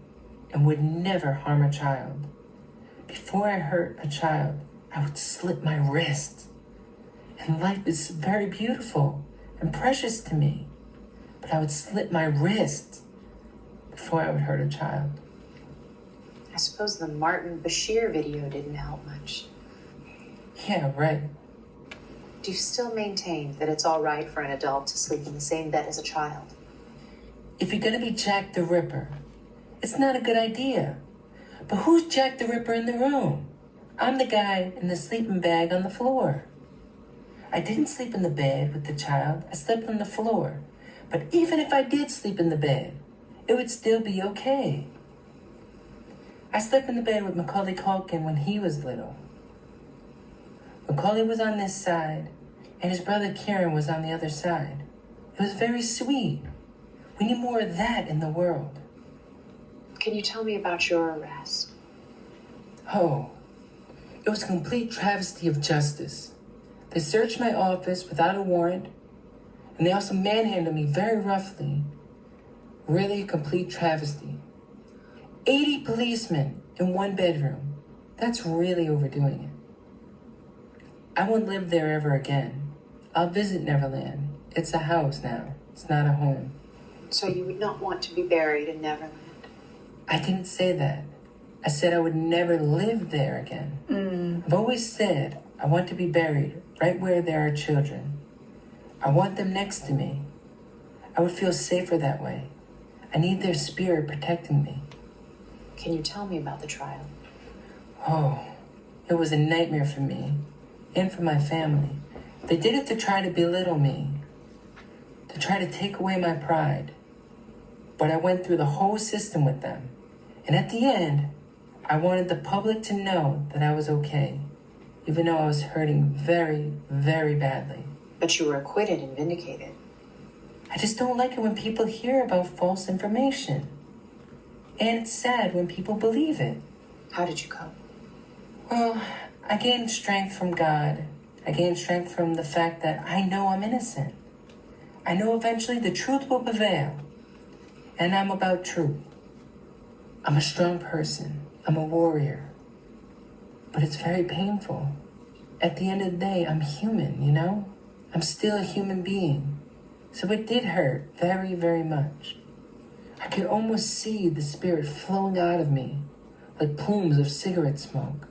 and would never harm a child. Before I hurt a child, I would slit my wrist. And life is very beautiful and precious to me. But I would slit my wrist before I would hurt a child. I suppose the Martin Bashir video didn't help much. Yeah, right. Do you still maintain that it's all right for an adult to sleep in the same bed as a child? If you're gonna be Jack the Ripper, it's not a good idea. But who's Jack the Ripper in the room? I'm the guy in the sleeping bag on the floor. I didn't sleep in the bed with the child. I slept on the floor. But even if I did sleep in the bed, it would still be okay. I slept in the bed with Macaulay Culkin when he was little. Macaulay was on this side, and his brother Kieran was on the other side. It was very sweet. We need more of that in the world. Can you tell me about your arrest? Oh, it was a complete travesty of justice. They searched my office without a warrant, and they also manhandled me very roughly. Really a complete travesty. 80 policemen in one bedroom. That's really overdoing it. I won't live there ever again. I'll visit Neverland. It's a house now. It's not a home. So you would not want to be buried in Neverland? I didn't say that. I said I would never live there again. I've always said I want to be buried right where there are children. I want them next to me. I would feel safer that way. I need their spirit protecting me. Can you tell me about the trial? Oh, it was a nightmare for me and for my family. They did it to try to belittle me, to try to take away my pride. But I went through the whole system with them. And at the end, I wanted the public to know that I was okay, even though I was hurting very, very badly. But you were acquitted and vindicated. I just don't like it when people hear about false information. And it's sad when people believe it. How did you cope? Well, I gained strength from God. I gained strength from the fact that I know I'm innocent. I know eventually the truth will prevail. And I'm about truth. I'm a strong person. I'm a warrior. But it's very painful. At the end of the day, I'm human, you know? I'm still a human being. So it did hurt very, very much. I could almost see the spirit flowing out of me, like plumes of cigarette smoke.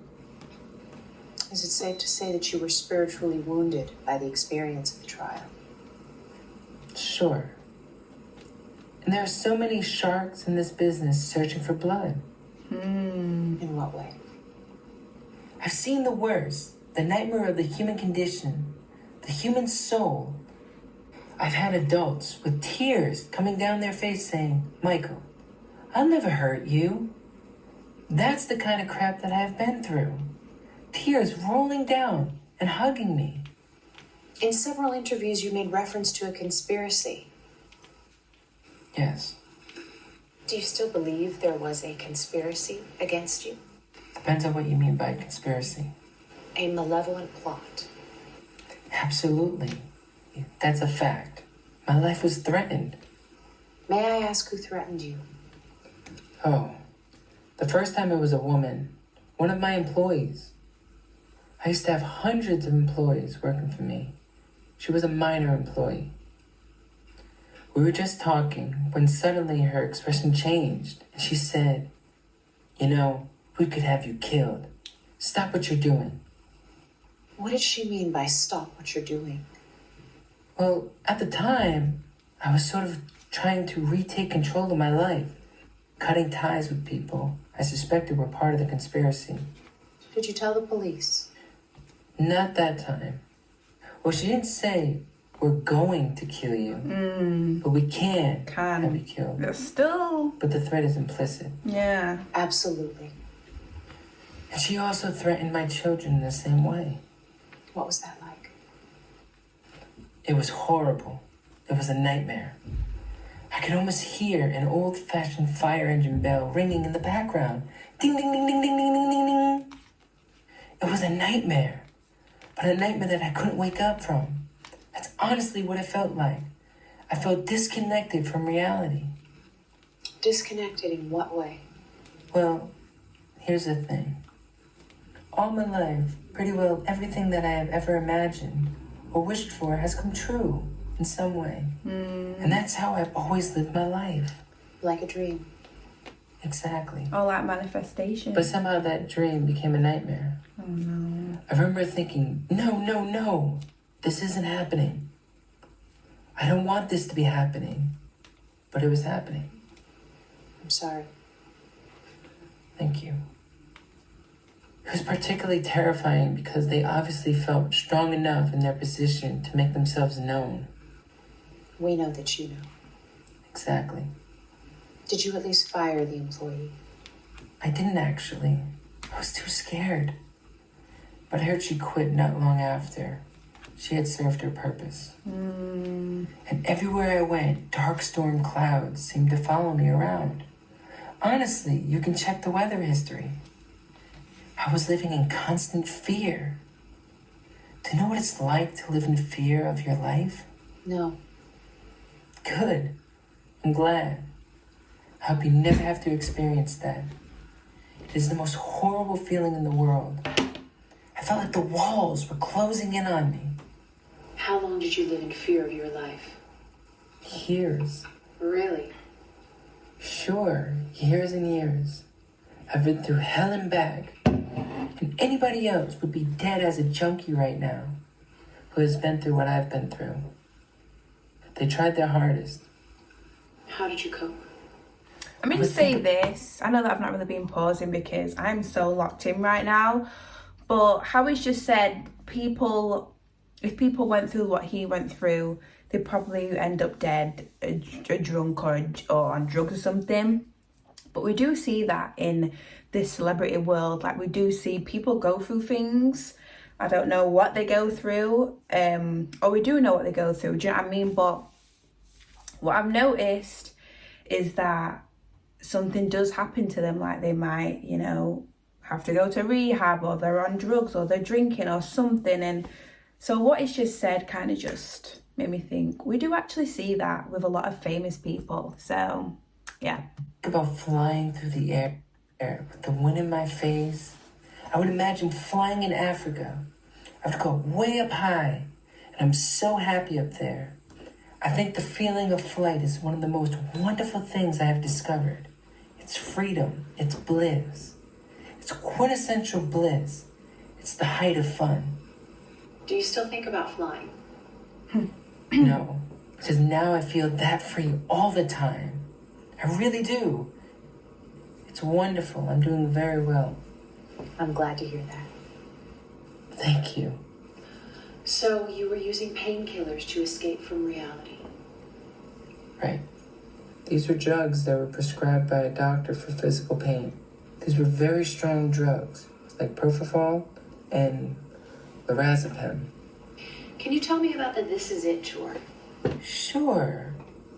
Is it safe to say that you were spiritually wounded by the experience of the trial? Sure. And there are so many sharks in this business searching for blood. In what way? I've seen the worst, the nightmare of the human condition, the human soul. I've had adults with tears coming down their face saying, "Michael, I'll never hurt you." That's the kind of crap that I've been through. Tears rolling down and hugging me. In several interviews, you made reference to a conspiracy. Yes, Do you still believe there was a conspiracy against you? depends on what you mean by conspiracy. A malevolent plot? Absolutely. That's a fact. My life was threatened. May I ask who threatened you? Oh, the first time it was a woman, one of my employees. I used to have hundreds of employees working for me. She was a minor employee. We were just talking when suddenly her expression changed and she said, "You know, we could have you killed. Stop what you're doing." What did she mean by stop what you're doing? Well, at the time, I was sort of trying to retake control of my life, cutting ties with people I suspected were part of the conspiracy. Did you tell the police? Not that time. Well, she didn't say we're going to kill you, but we can't have you killed. But still. But the threat is implicit. Yeah. Absolutely. And she also threatened my children in the same way. What was that like? It was horrible. It was a nightmare. I could almost hear an old-fashioned fire engine bell ringing in the background. Ding, ding, ding, ding, ding, ding, ding, ding, ding. It was a nightmare, but a nightmare that I couldn't wake up from. That's honestly what it felt like. I felt disconnected from reality. Disconnected in what way? Well, here's the thing. All my life, pretty well everything that I have ever imagined or wished for has come true in some way. And that's how I've always lived my life. Like a dream. Exactly. Or like manifestation. But somehow that dream became a nightmare. Oh no. I remember thinking, no, this isn't happening. I don't want this to be happening. But it was happening. I'm sorry. Thank you. It was particularly terrifying because they obviously felt strong enough in their position to make themselves known. We know that you know. Exactly. Did you at least fire the employee? I didn't actually. I was too scared. But I heard she quit not long after. She had served her purpose. And everywhere I went, dark storm clouds seemed to follow me around. Honestly, you can check the weather history. I was living in constant fear. Do you know what it's like to live in fear of your life? No. Good. I'm glad. I hope you never have to experience that. It is the most horrible feeling in the world. I felt like the walls were closing in on me. How long did you live in fear of your life? Years. Really? Sure, years and years. I've been through hell and back. And anybody else would be dead as a junkie right now who has been through what I've been through. They tried their hardest. How did you cope? I'm going to say this. I know that I've not really been pausing because I'm so locked in right now. But how he's just said, if people went through what he went through, they'd probably end up dead, a drunk or on drugs or something. But we do see that in this celebrity world. Like, we do see people go through things. I don't know what they go through. Or we do know what they go through. Do you know what I mean? But what I've noticed is that something does happen to them. Like, they might, have to go to rehab, or they're on drugs, or they're drinking or something. And so what he's just said kind of just made me think we do actually see that with a lot of famous people. So, yeah. Think about flying through the air with the wind in my face. I would imagine flying in Africa. I would go way up high, and I'm so happy up there. I think the feeling of flight is one of the most wonderful things I have discovered. It's freedom. It's bliss. It's quintessential bliss. It's the height of fun. Do you still think about flying? No, because now I feel that free all the time. I really do. It's wonderful. I'm doing very well. I'm glad to hear that. Thank you. So you were using painkillers to escape from reality? Right. These were drugs that were prescribed by a doctor for physical pain. These were very strong drugs, like propofol and lorazepam. Can you tell me about the This Is It tour? Sure.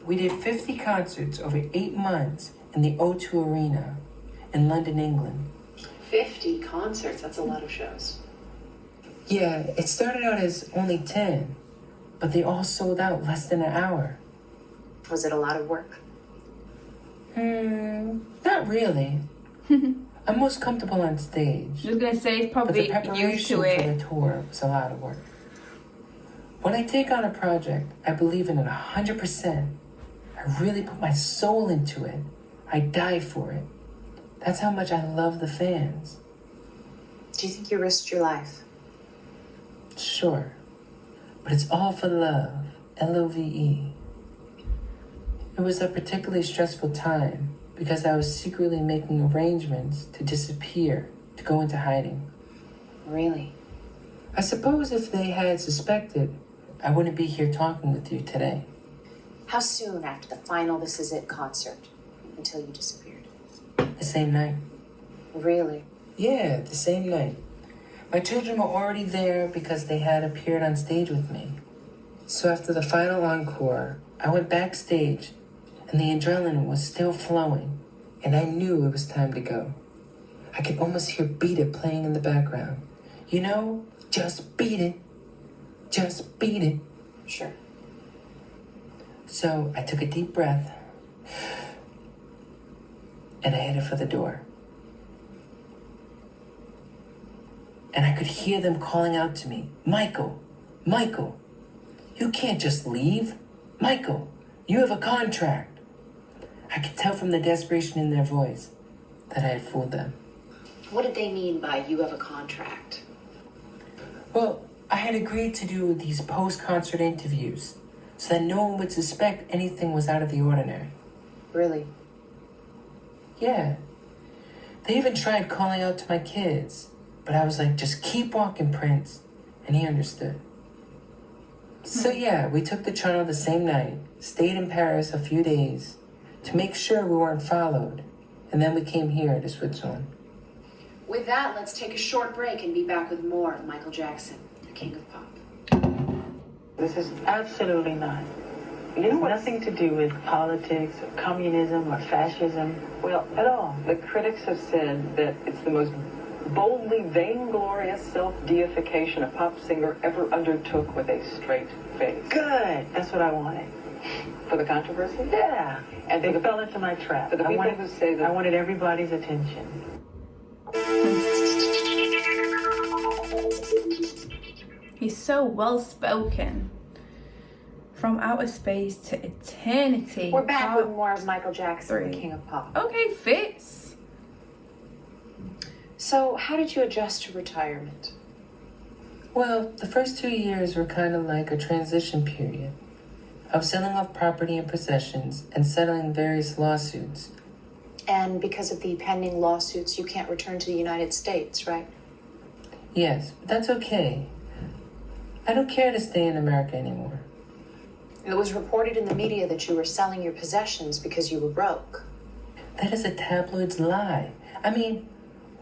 We did 50 concerts over 8 months in the O2 Arena in London, England. 50 concerts, that's a lot of shows. Yeah, it started out as only 10, but they all sold out less than an hour. Was it a lot of work? Not really. I'm most comfortable on stage. I was going to say, he's But the probably preparation used to for it. the tour was a lot of work. When I take on a project, I believe in it 100%. I really put my soul into it. I die for it. That's how much I love the fans. Do you think you risked your life? Sure. But it's all for love. Love. It was a particularly stressful time because I was secretly making arrangements to disappear, to go into hiding. Really? I suppose if they had suspected, I wouldn't be here talking with you today. How soon after the final This Is It concert until you disappeared? The same night. Really? Yeah, the same night. My children were already there because they had appeared on stage with me. So after the final encore, I went backstage and the adrenaline was still flowing and I knew it was time to go. I could almost hear Beat It playing in the background. You know, just beat it. Just beat it. Sure. So I took a deep breath and I headed for the door. And I could hear them calling out to me, Michael, Michael, you can't just leave. Michael, you have a contract. I could tell from the desperation in their voice that I had fooled them. What did they mean by you have a contract? Well, I had agreed to do these post-concert interviews so that no one would suspect anything was out of the ordinary. Really? Yeah. They even tried calling out to my kids, but I was like, just keep walking, Prince. And he understood. So yeah, we took the channel the same night, stayed in Paris a few days to make sure we weren't followed, and then we came here to Switzerland. With that, let's take a short break and be back with more of Michael Jackson, the King of Pop. This is absolutely not. It has nothing to do with politics or communism or fascism. Well, at all. The critics have said that it's the most boldly vainglorious self-deification a pop singer ever undertook with a straight face. Good. That's what I wanted. For the controversy? Yeah. And they fell into my trap. For the people who say that I wanted everybody's attention. He's so well spoken. From outer space to eternity. We're back Part with more of Michael Jackson, 3. the King of Pop. Okay, Fitz. So, how did you adjust to retirement? Well, the first 2 years were kind of like a transition period. I was selling off property and possessions and settling various lawsuits. And because of the pending lawsuits, you can't return to the United States, right? Yes, but that's okay. I don't care to stay in America anymore. It was reported in the media that you were selling your possessions because you were broke. That is a tabloid's lie. I mean,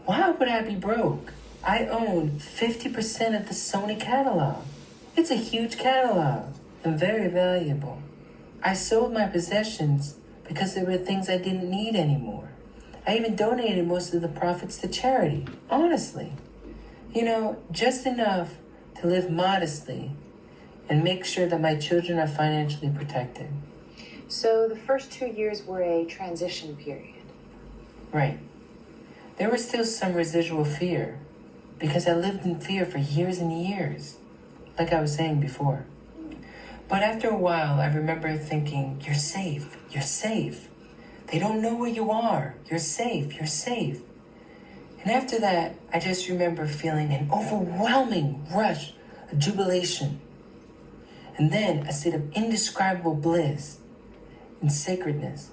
why would I be broke? I own 50% of the Sony catalog. It's a huge catalog and very valuable. I sold my possessions because there were things I didn't need anymore. I even donated most of the profits to charity, honestly. You know, just enough to live modestly and make sure that my children are financially protected. So the first 2 years were a transition period. Right. There was still some residual fear because I lived in fear for years and years, like I was saying before. But after a while, I remember thinking, you're safe, you're safe. They don't know where you are. You're safe, you're safe. And after that, I just remember feeling an overwhelming rush of jubilation. And then a state of indescribable bliss and sacredness.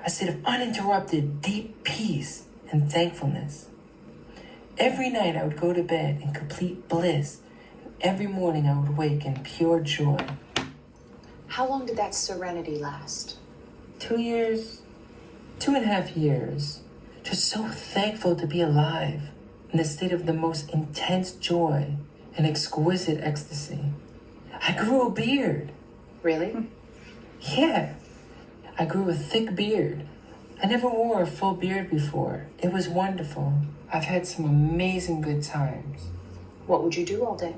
A state of uninterrupted, deep peace and thankfulness. Every night I would go to bed in complete bliss. And every morning I would wake in pure joy. How long did that serenity last? 2 years, 2.5 years. Just so thankful to be alive in the state of the most intense joy and exquisite ecstasy. I grew a beard. Really? Yeah, I grew a thick beard. I never wore a full beard before. It was wonderful. I've had some amazing good times. What would you do all day?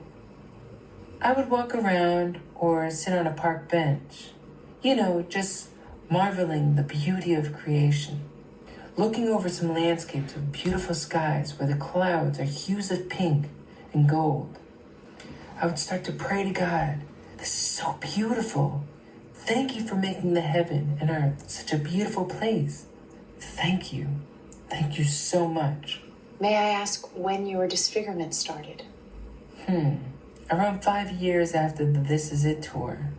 I would walk around or sit on a park bench. You know, just marveling the beauty of creation. Looking over some landscapes of beautiful skies where the clouds are hues of pink and gold. I would start to pray to God. This is so beautiful. Thank you for making the heaven and earth such a beautiful place. Thank you. Thank you so much. May I ask when your disfigurement started? Around 5 years after the This Is It tour.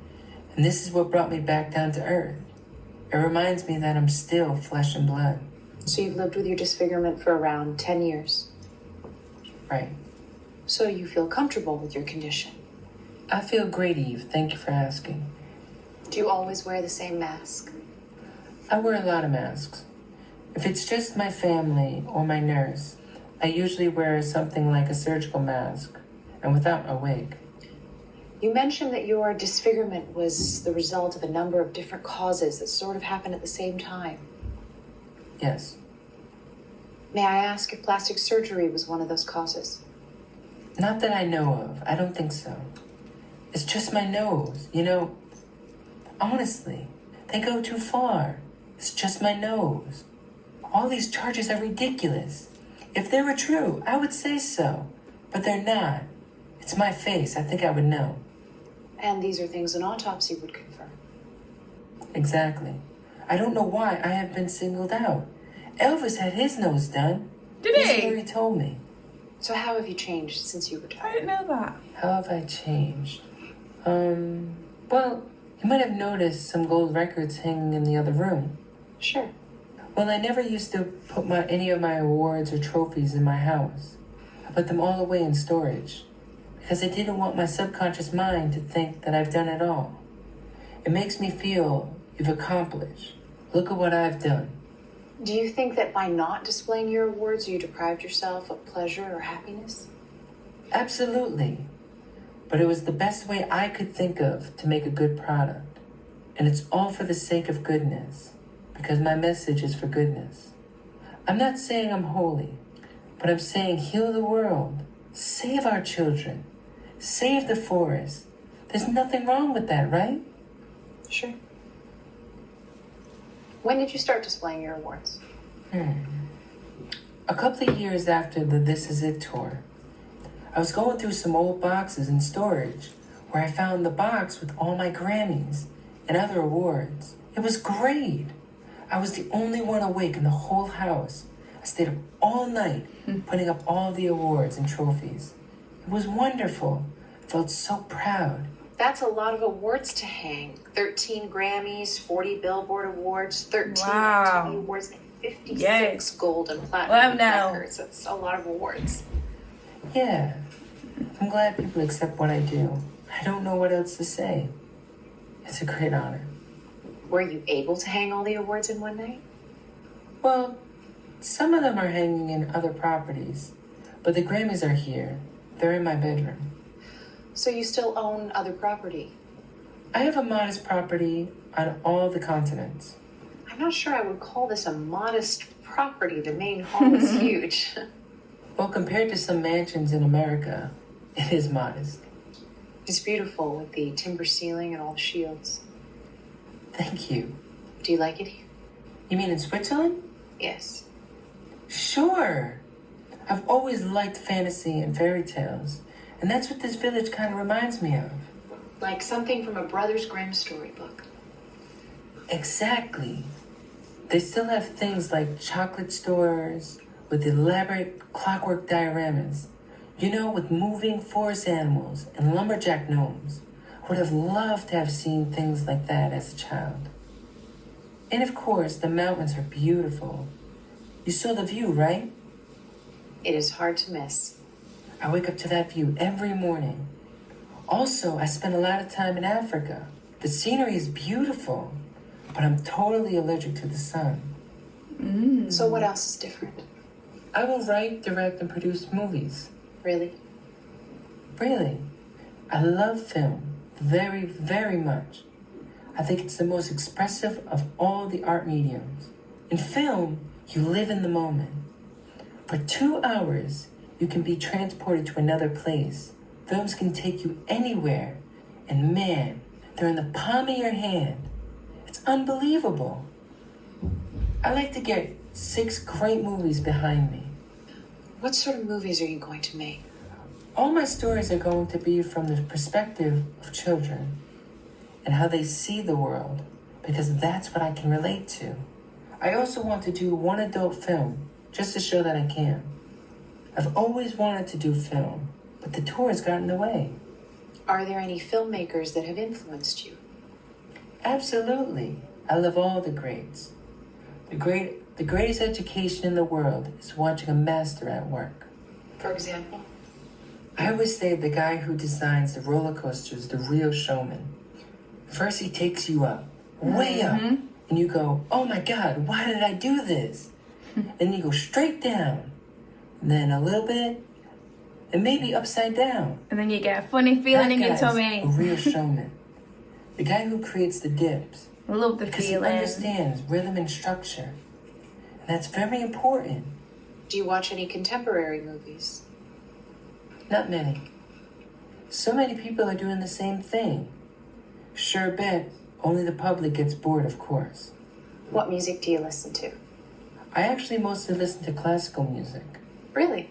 And this is what brought me back down to earth. It reminds me that I'm still flesh and blood. So you've lived with your disfigurement for around 10 years. Right. So you feel comfortable with your condition. I feel great, Eve. Thank you for asking. Do you always wear the same mask? I wear a lot of masks. If it's just my family or my nurse, I usually wear something like a surgical mask and without a wig. You mentioned that your disfigurement was the result of a number of different causes that sort of happened at the same time. Yes. May I ask if plastic surgery was one of those causes? Not that I know of. I don't think so. It's just my nose. You know, honestly, they go too far. It's just my nose. All these charges are ridiculous. If they were true, I would say so. But they're not. It's my face. I think I would know. And these are things an autopsy would confirm. Exactly. I don't know why I have been singled out. Elvis had his nose done. Did he? His lawyer told me. So how have you changed since you I retired? didn't know that. How have I changed? Well, you might have noticed some gold records hanging in the other room. Sure. Well, I never used to put any of my awards or trophies in my house. I put them all away in storage because I didn't want my subconscious mind to think that I've done it all. It makes me feel you've accomplished. Look at what I've done. Do you think that by not displaying your awards, you deprived yourself of pleasure or happiness? Absolutely. But it was the best way I could think of to make a good product. And it's all for the sake of goodness, because my message is for goodness. I'm not saying I'm holy, but I'm saying heal the world, save our children, save the forest. There's nothing wrong with that, right? Sure. When did you start displaying your awards? A couple of years after the This Is It tour, I was going through some old boxes in storage where I found the box with all my Grammys and other awards. It was great. I was the only one awake in the whole house. I stayed up all night putting up all the awards and trophies. It was wonderful. I felt so proud. That's a lot of awards to hang. 13 Grammys, 40 Billboard Awards, 13 Wow. MTV Awards, and 56 Yes. gold and Well, platinum now. records. That's a lot of awards. Yeah, I'm glad people accept what I do. I don't know what else to say. It's a great honor. Were you able to hang all the awards in one night? Well, some of them are hanging in other properties, but the Grammys are here. They're in my bedroom. So you still own other property? I have a modest property on all the continents. I'm not sure I would call this a modest property. The main hall is huge. Well, compared to some mansions in America, it is modest. It's beautiful with the timber ceiling and all the shields. Thank you. Do you like it here? You mean in Switzerland? Yes. Sure. I've always liked fantasy and fairy tales, and that's what this village kind of reminds me of. Like something from a Brothers Grimm storybook. Exactly. They still have things like chocolate stores with elaborate clockwork dioramas, you know, with moving forest animals and lumberjack gnomes. Would have loved to have seen things like that as a child. And of course, the mountains are beautiful. You saw the view, right? It is hard to miss. I wake up to that view every morning. Also, I spend a lot of time in Africa. The scenery is beautiful, but I'm totally allergic to the sun. So what else is different? I will write, direct, and produce movies. Really? Really. I love film very, very much. I think it's the most expressive of all the art mediums. In film, you live in the moment. For 2 hours, you can be transported to another place. Films can take you anywhere. And man, they're in the palm of your hand. It's unbelievable. I like to get 6 great movies behind me. What sort of movies are you going to make? All my stories are going to be from the perspective of children and how they see the world, because that's what I can relate to. I also want to do one adult film, just to show that I can. I've always wanted to do film, but the tour has gotten in the way. Are there any filmmakers that have influenced you? Absolutely. I love all the greats. The greatest education in the world is watching a master at work. For example? I always say the guy who designs the roller coaster is the real showman. First he takes you up, way up, and you go, oh my God, why did I do this? Then you go straight down, and then a little bit, and maybe upside down. And then you get a funny feeling in your tummy. A real showman. The guy who creates the dips. I love the Because feeling. he understands rhythm and structure. And that's very important. Do you watch any contemporary movies? Not many. So many people are doing the same thing. Sure bet, only the public gets bored, of course. What music do you listen to? I actually mostly listen to classical music. Really?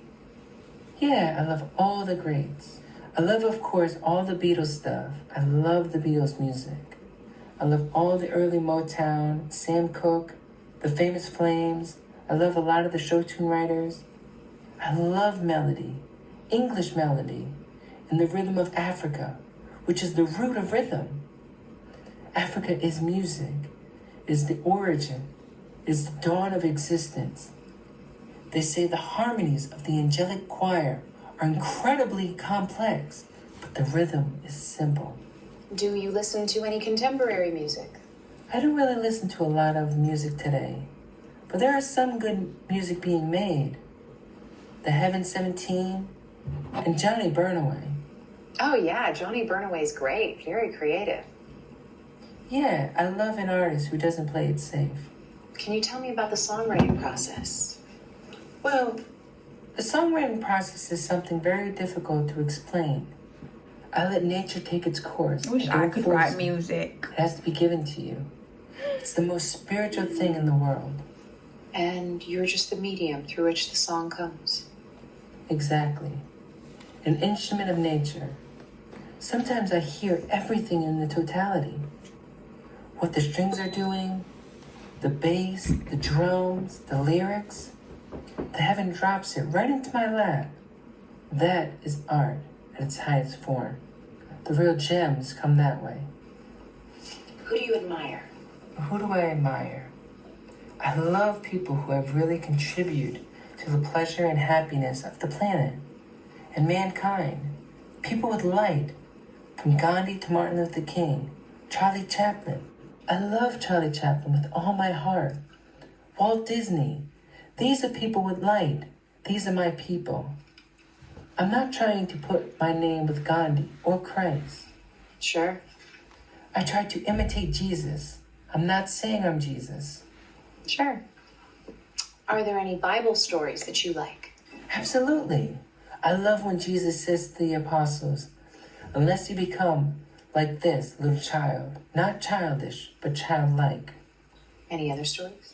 Yeah, I love all the greats. I love, of course, all the Beatles stuff. I love the Beatles music. I love all the early Motown, Sam Cooke, the Famous Flames. I love a lot of the show tune writers. I love melody, English melody, and the rhythm of Africa, which is the root of rhythm. Africa is music, is the origin, is the dawn of existence. They say the harmonies of the angelic choir are incredibly complex, but the rhythm is simple. Do you listen to any contemporary music? I don't really listen to a lot of music today, but there is some good music being made. The Heaven 17 and Johnny Burnaway. Oh yeah, Johnny Burnaway's great. Very creative. Yeah, I love an artist who doesn't play it safe. Can you tell me about the songwriting process? Well, the songwriting process is something very difficult to explain. I let nature take its course. I wish and I don't could force write it. music. It has to be given to you. It's the most spiritual thing in the world. And you're just the medium through which the song comes. Exactly. An instrument of nature. Sometimes I hear everything in the totality. What the strings are doing, the bass, the drums, the lyrics. The heaven drops it right into my lap. That is art at its highest form. The real gems come that way. Who do you admire? Who do I admire? I love people who have really contributed to the pleasure and happiness of the planet and mankind. People with light, from Gandhi to Martin Luther King, Charlie Chaplin. I love Charlie Chaplin with all my heart. Walt Disney. These are people with light. These are my people. I'm not trying to put my name with Gandhi or Christ. Sure. I try to imitate Jesus. I'm not saying I'm Jesus. Sure. Are there any Bible stories that you like? Absolutely. I love when Jesus says to the apostles, unless you become like this little child, not childish, but childlike. Any other stories?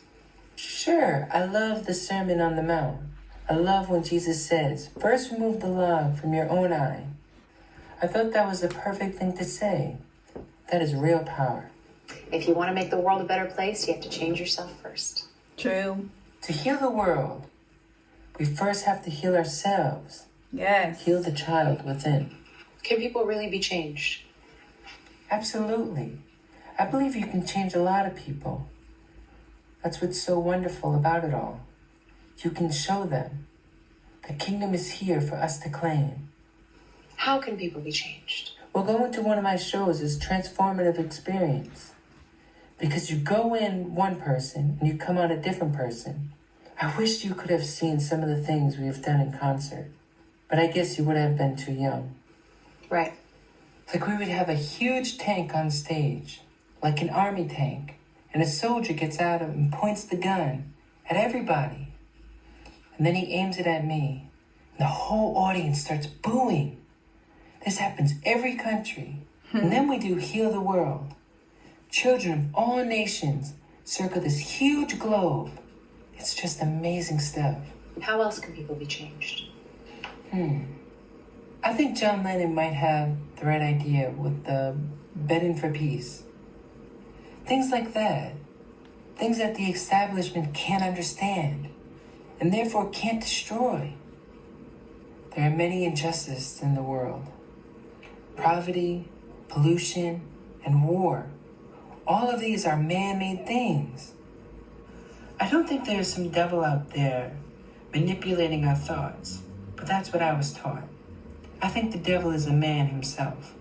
Sure, I love the Sermon on the Mount. I love when Jesus says, first remove the log from your own eye. I thought that was the perfect thing to say. That is real power. If you want to make the world a better place, you have to change yourself first. True. To heal the world, we first have to heal ourselves. Yes. Heal the child within. Can people really be changed? Absolutely. I believe you can change a lot of people. That's what's so wonderful about it all. You can show them. The kingdom is here for us to claim. How can people be changed? Well, going to one of my shows is transformative experience. Because you go in one person and you come out a different person. I wish you could have seen some of the things we have done in concert. But I guess you would have been too young. Right. Like we would have a huge tank on stage, like an army tank, and a soldier gets out and points the gun at everybody. And then he aims it at me, and the whole audience starts booing. This happens every country. And then we do Heal the World. Children of all nations circle this huge globe. It's just amazing stuff. How else can people be changed? I think John Lennon might have the right idea with the bedding for peace. Things like that. Things that the establishment can't understand and therefore can't destroy. There are many injustices in the world. Poverty, pollution, and war. All of these are man-made things. I don't think there's some devil out there manipulating our thoughts, but that's what I was taught. I think the devil is a man himself.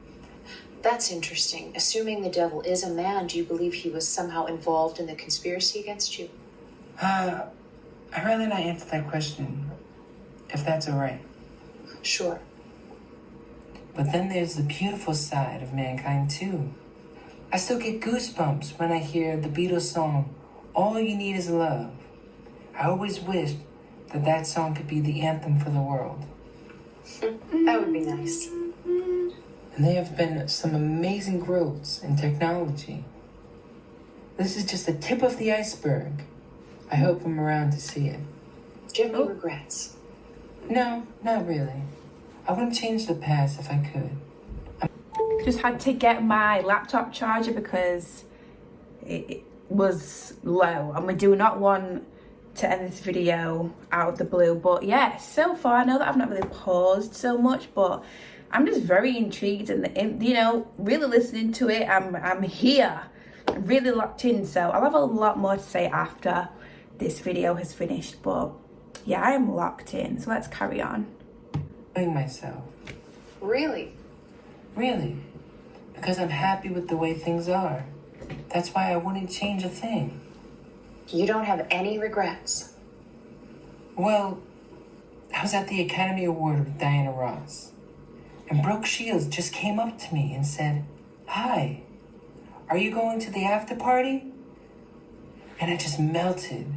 That's interesting. Assuming the devil is a man, do you believe he was somehow involved in the conspiracy against you? I'd rather not answer that question, if that's all right. Sure. But then there's the beautiful side of mankind, too. I still get goosebumps when I hear the Beatles song, All You Need Is Love. I always wished that that song could be the anthem for the world. That would be nice. And there have been some amazing growths in technology. This is just the tip of the iceberg. I hope I'm around to see it. Do you have any regrets? No, not really. I wouldn't change the past if I could. Just had to get my laptop charger because it was low, and we do not want to end this video out of the blue. But yeah, so far I know that I've not really paused so much, but I'm just very intrigued and, you know, really listening to it. I'm here, I'm really locked in, so I'll have a lot more to say after this video has finished. But yeah, I am locked in, so let's carry on. Myself. Really? Really. Because I'm happy with the way things are. That's why I wouldn't change a thing. You don't have any regrets? Well, I was at the Academy Award with Diana Ross, and Brooke Shields just came up to me and said, "Hi, are you going to the after party?" And I just melted.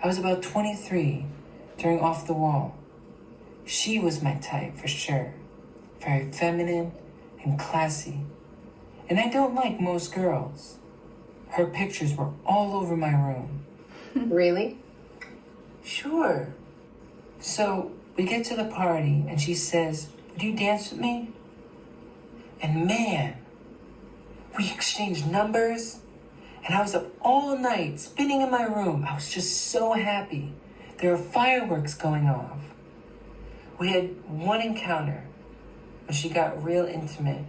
I was about 23 during Off the Wall. She was my type for sure. Very feminine and classy. And I don't like most girls. Her pictures were all over my room. Really? Sure. So we get to the party and she says, "Would you dance with me?" And man, we exchanged numbers and I was up all night spinning in my room. I was just so happy. There were fireworks going off. We had one encounter when she got real intimate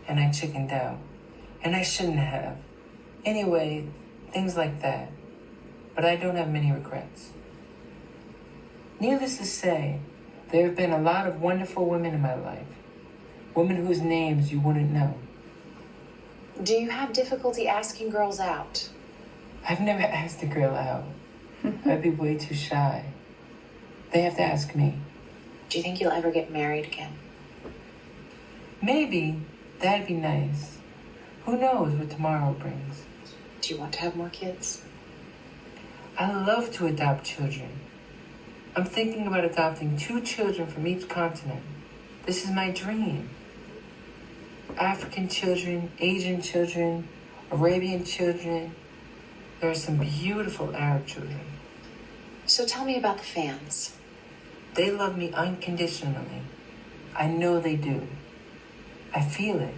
and I chickened out. And I shouldn't have. Anyway, things like that. But I don't have many regrets. Needless to say, there have been a lot of wonderful women in my life. Women whose names you wouldn't know. Do you have difficulty asking girls out? I've never asked a girl out. I'd be way too shy. They have to ask me. Do you think you'll ever get married again? Maybe. That'd be nice. Who knows what tomorrow brings? Do you want to have more kids? I love to adopt children. I'm thinking about adopting 2 children from each continent. This is my dream. African children, Asian children, Arabian children. There are some beautiful Arab children. So tell me about the fans. They love me unconditionally. I know they do. I feel it.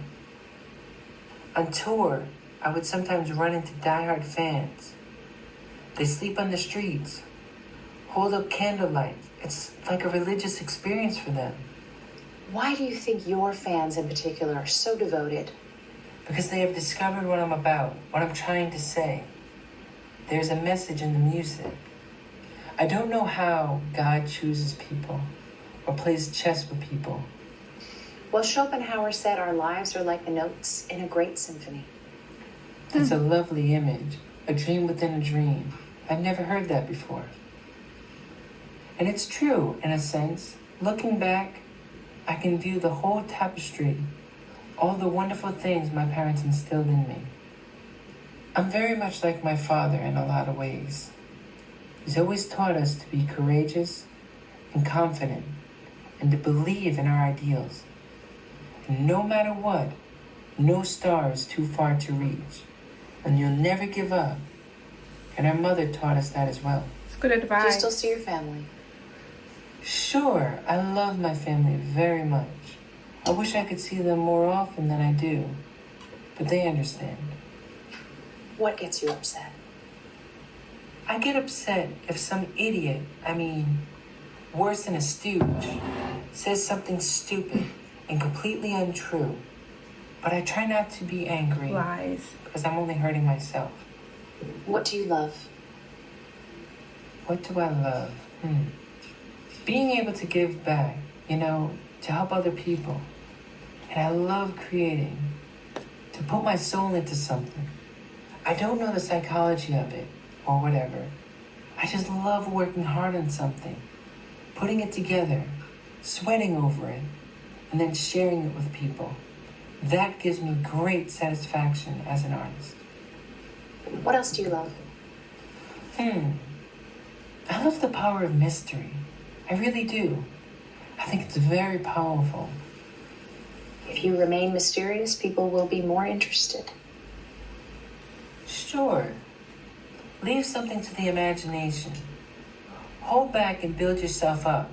On tour, I would sometimes run into diehard fans. They sleep on the streets, hold up candlelight. It's like a religious experience for them. Why do you think your fans in particular are so devoted? Because they have discovered what I'm about, what I'm trying to say. There's a message in the music. I don't know how God chooses people or plays chess with people. Well, Schopenhauer said our lives are like the notes in a great symphony. That's a lovely image, a dream within a dream. I've never heard that before. And it's true, in a sense. Looking back, I can view the whole tapestry, all the wonderful things my parents instilled in me. I'm very much like my father in a lot of ways. He's always taught us to be courageous and confident and to believe in our ideals. And no matter what, no star is too far to reach, and you'll never give up. And our mother taught us that as well. It's good Do you advice. still see your family? Sure, I love my family very much. I wish I could see them more often than I do, but they understand. What gets you upset? I get upset if some idiot, worse than a stooge, says something stupid and completely untrue. But I try not to be angry Lies. because I'm only hurting myself. What do you love? What do I love? Being able to give back. to help other people. And I love creating, to put my soul into something. I don't know the psychology of it or whatever. I just love working hard on something, putting it together, sweating over it, and then sharing it with people. That gives me great satisfaction as an artist. What else do you love? I love the power of mystery. I really do. I think it's very powerful. If you remain mysterious, people will be more interested. Sure. Leave something to the imagination. Hold back and build yourself up.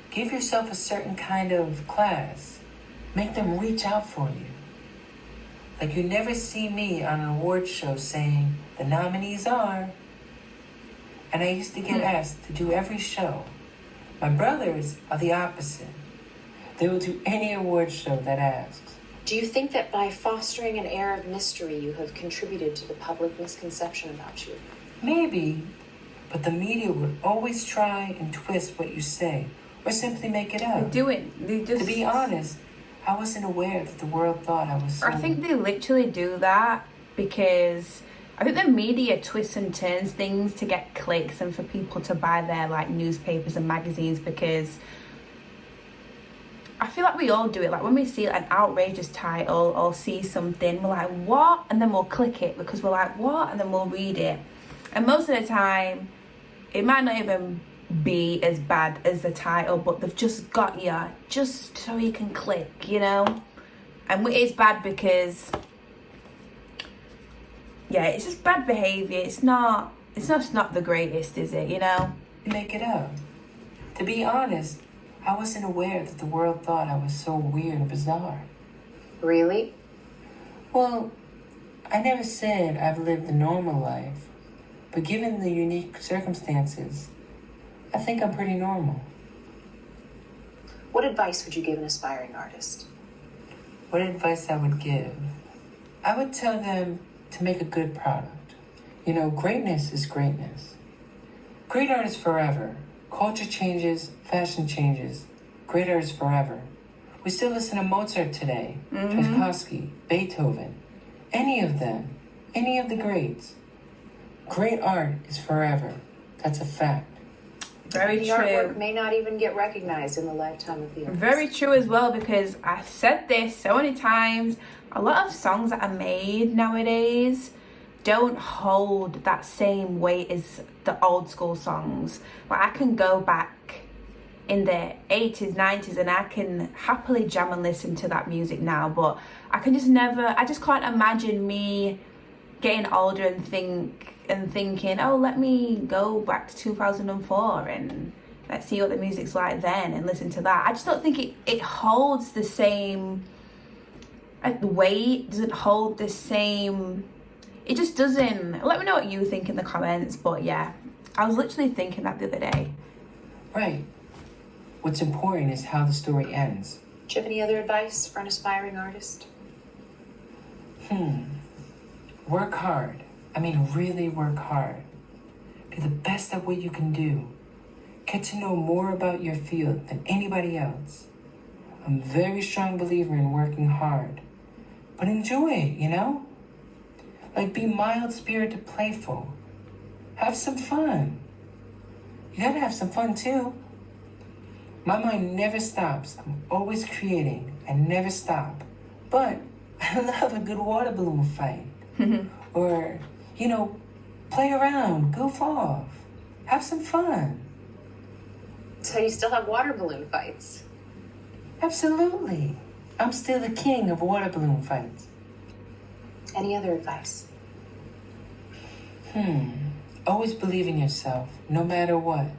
Give yourself a certain kind of class. Make them reach out for you. Like you never see me on an award show saying, the nominees are. And I used to get asked to do every show. My brothers are the opposite. They will do any award show that asks. Do you think that by fostering an air of mystery, you have contributed to the public misconception about you? Maybe, but the media would always try and twist what you say or simply make it up. To be honest, I wasn't aware that the world thought I was so... I think they literally do that because I think the media twists and turns things to get clicks and for people to buy their like newspapers and magazines, because I feel like we all do it. Like when we see an outrageous title or see something, we're like, what? And then we'll click it because we're like, what? And then we'll read it. And most of the time, it might not even be as bad as the title, but they've just got you just so you can click, you know? And it's bad because, yeah, it's just bad behaviour. It's just not the greatest, is it, you know? Make it up. To be honest, I wasn't aware that the world thought I was so weird and bizarre. Really? Well, I never said I've lived a normal life, but given the unique circumstances, I think I'm pretty normal. What advice would you give an aspiring artist? What advice I would give? I would tell them to make a good product. You know, greatness is greatness. Great art is forever. Culture changes, fashion changes. Great art is forever. We still listen to Mozart today, Tchaikovsky, Beethoven, any of them, any of the greats. Great art is forever. That's a fact. Very the true. artwork may not even get recognized in the lifetime of the artist. Very true as well, because I've said this so many times. A lot of songs that are made nowadays don't hold that same weight as the old school songs. Like I can go back in the 80s, 90s and I can happily jam and listen to that music now, but I just can't imagine me getting older and thinking, oh, let me go back to 2004 and let's see what the music's like then and listen to that. I just don't think it holds the same, like the weight doesn't hold the same. It just doesn't. Let me know what you think in the comments. But yeah, I was literally thinking that the other day. Right. What's important is how the story ends. Do you have any other advice for an aspiring artist? Work hard. I mean, really work hard. Be the best at what you can do. Get to know more about your field than anybody else. I'm a very strong believer in working hard. But enjoy it, you know? Like, be mild-spirited, playful. Have some fun. You gotta have some fun, too. My mind never stops. I'm always creating. I never stop. But I love a good water balloon fight. Or, you know, play around, goof off. Have some fun. So you still have water balloon fights? Absolutely. I'm still the king of water balloon fights. Any other advice? Always believe in yourself, no matter what.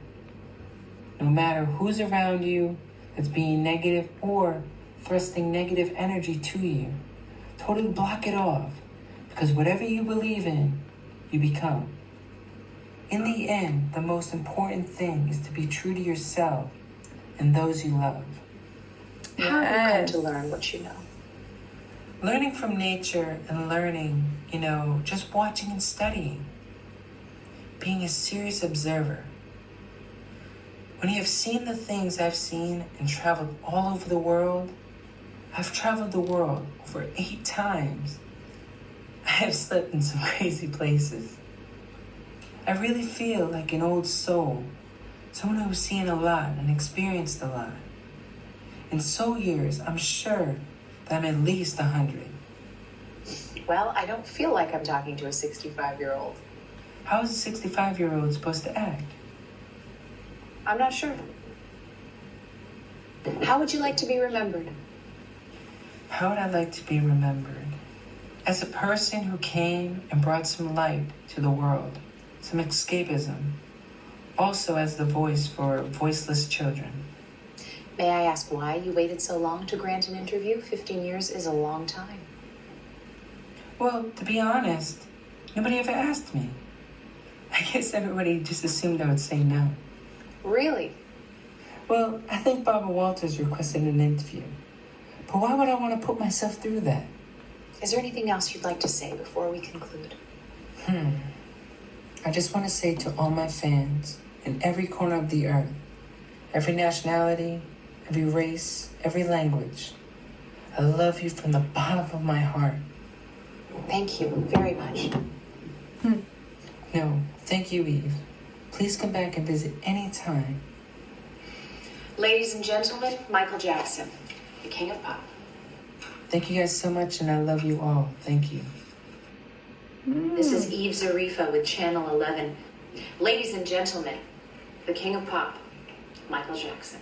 No matter who's around you that's being negative or thrusting negative energy to you. Totally block it off. Because whatever you believe in, you become. In the end, the most important thing is to be true to yourself and those you love. How have you come to learn what you know? Learning from nature and learning, you know, just watching and studying. Being a serious observer. When you have seen the things I've seen and traveled all over the world, I've traveled the world over 8 times. I have slept in some crazy places. I really feel like an old soul, someone who's seen a lot and experienced a lot. In soul years, I'm sure that I'm at least 100. Well, I don't feel like I'm talking to a 65-year-old. How is a 65-year-old supposed to act? I'm not sure. How would you like to be remembered? How would I like to be remembered? As a person who came and brought some light to the world, some escapism. Also as the voice for voiceless children. May I ask why you waited so long to grant an interview? 15 years is a long time. Well, to be honest, nobody ever asked me. I guess everybody just assumed I would say no. Really? Well, I think Barbara Walters requested an interview. But why would I want to put myself through that? Is there anything else you'd like to say before we conclude? I just want to say to all my fans in every corner of the earth, every nationality, every race, every language, I love you from the bottom of my heart. Thank you very much. No, thank you, Eve. Please come back and visit anytime. Ladies and gentlemen, Michael Jackson, the King of Pop. Thank you guys so much, and I love you all. Thank you. This is Eve Zarifa with Channel 11. Ladies and gentlemen, the King of Pop, Michael Jackson.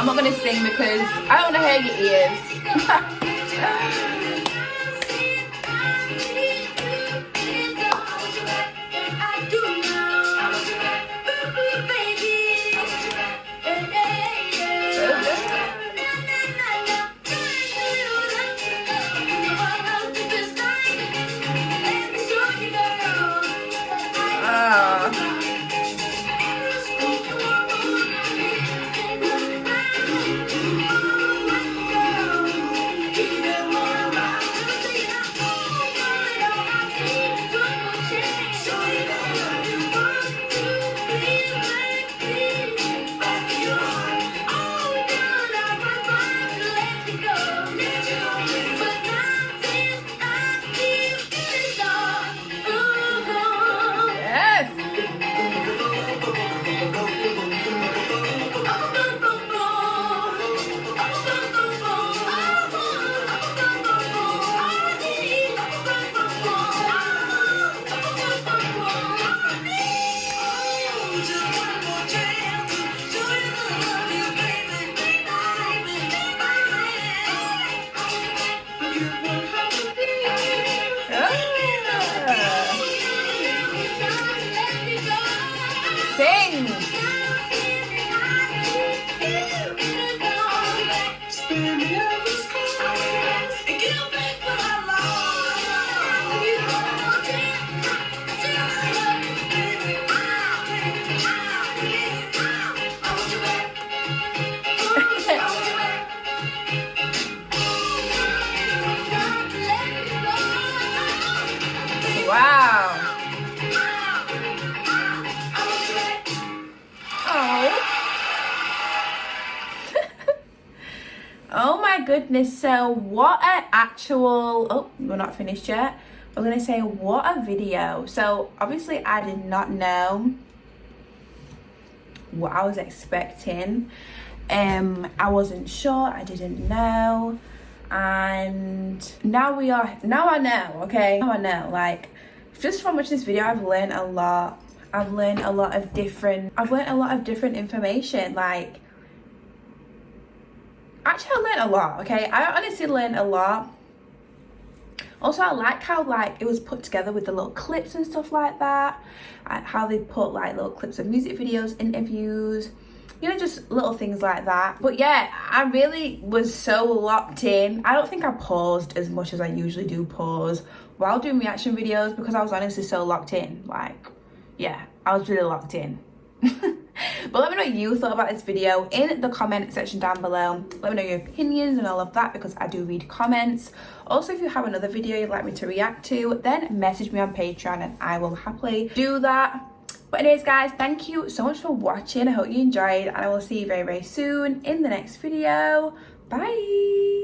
I'm not gonna sing because I don't want to hear your ears. Oh my goodness, so what an actual, oh, we're not finished yet. We're gonna say what a video. So obviously I did not know what I was expecting. I wasn't sure, I didn't know, and now I know, okay? Now I know, like, just from watching this video, I've learned a lot. I've learned a lot of different information. Like, actually, I learned a lot, okay? I honestly learned a lot. Also, I like how, like, it was put together with the little clips and stuff like that. How they put, like, little clips of music videos, interviews, you know, just little things like that. But yeah, I really was so locked in. I don't think I paused as much as I usually do pause while doing reaction videos, because I was honestly so locked in. Like, yeah, I was really locked in. But let me know what you thought about this video in the comment section down below. Let me know your opinions and all of that, because I do read comments. Also, if you have another video you'd like me to react to, then message me on Patreon and I will happily do that. But anyways, guys, thank you so much for watching. I hope you enjoyed, and I will see you very, very soon in the next video. Bye.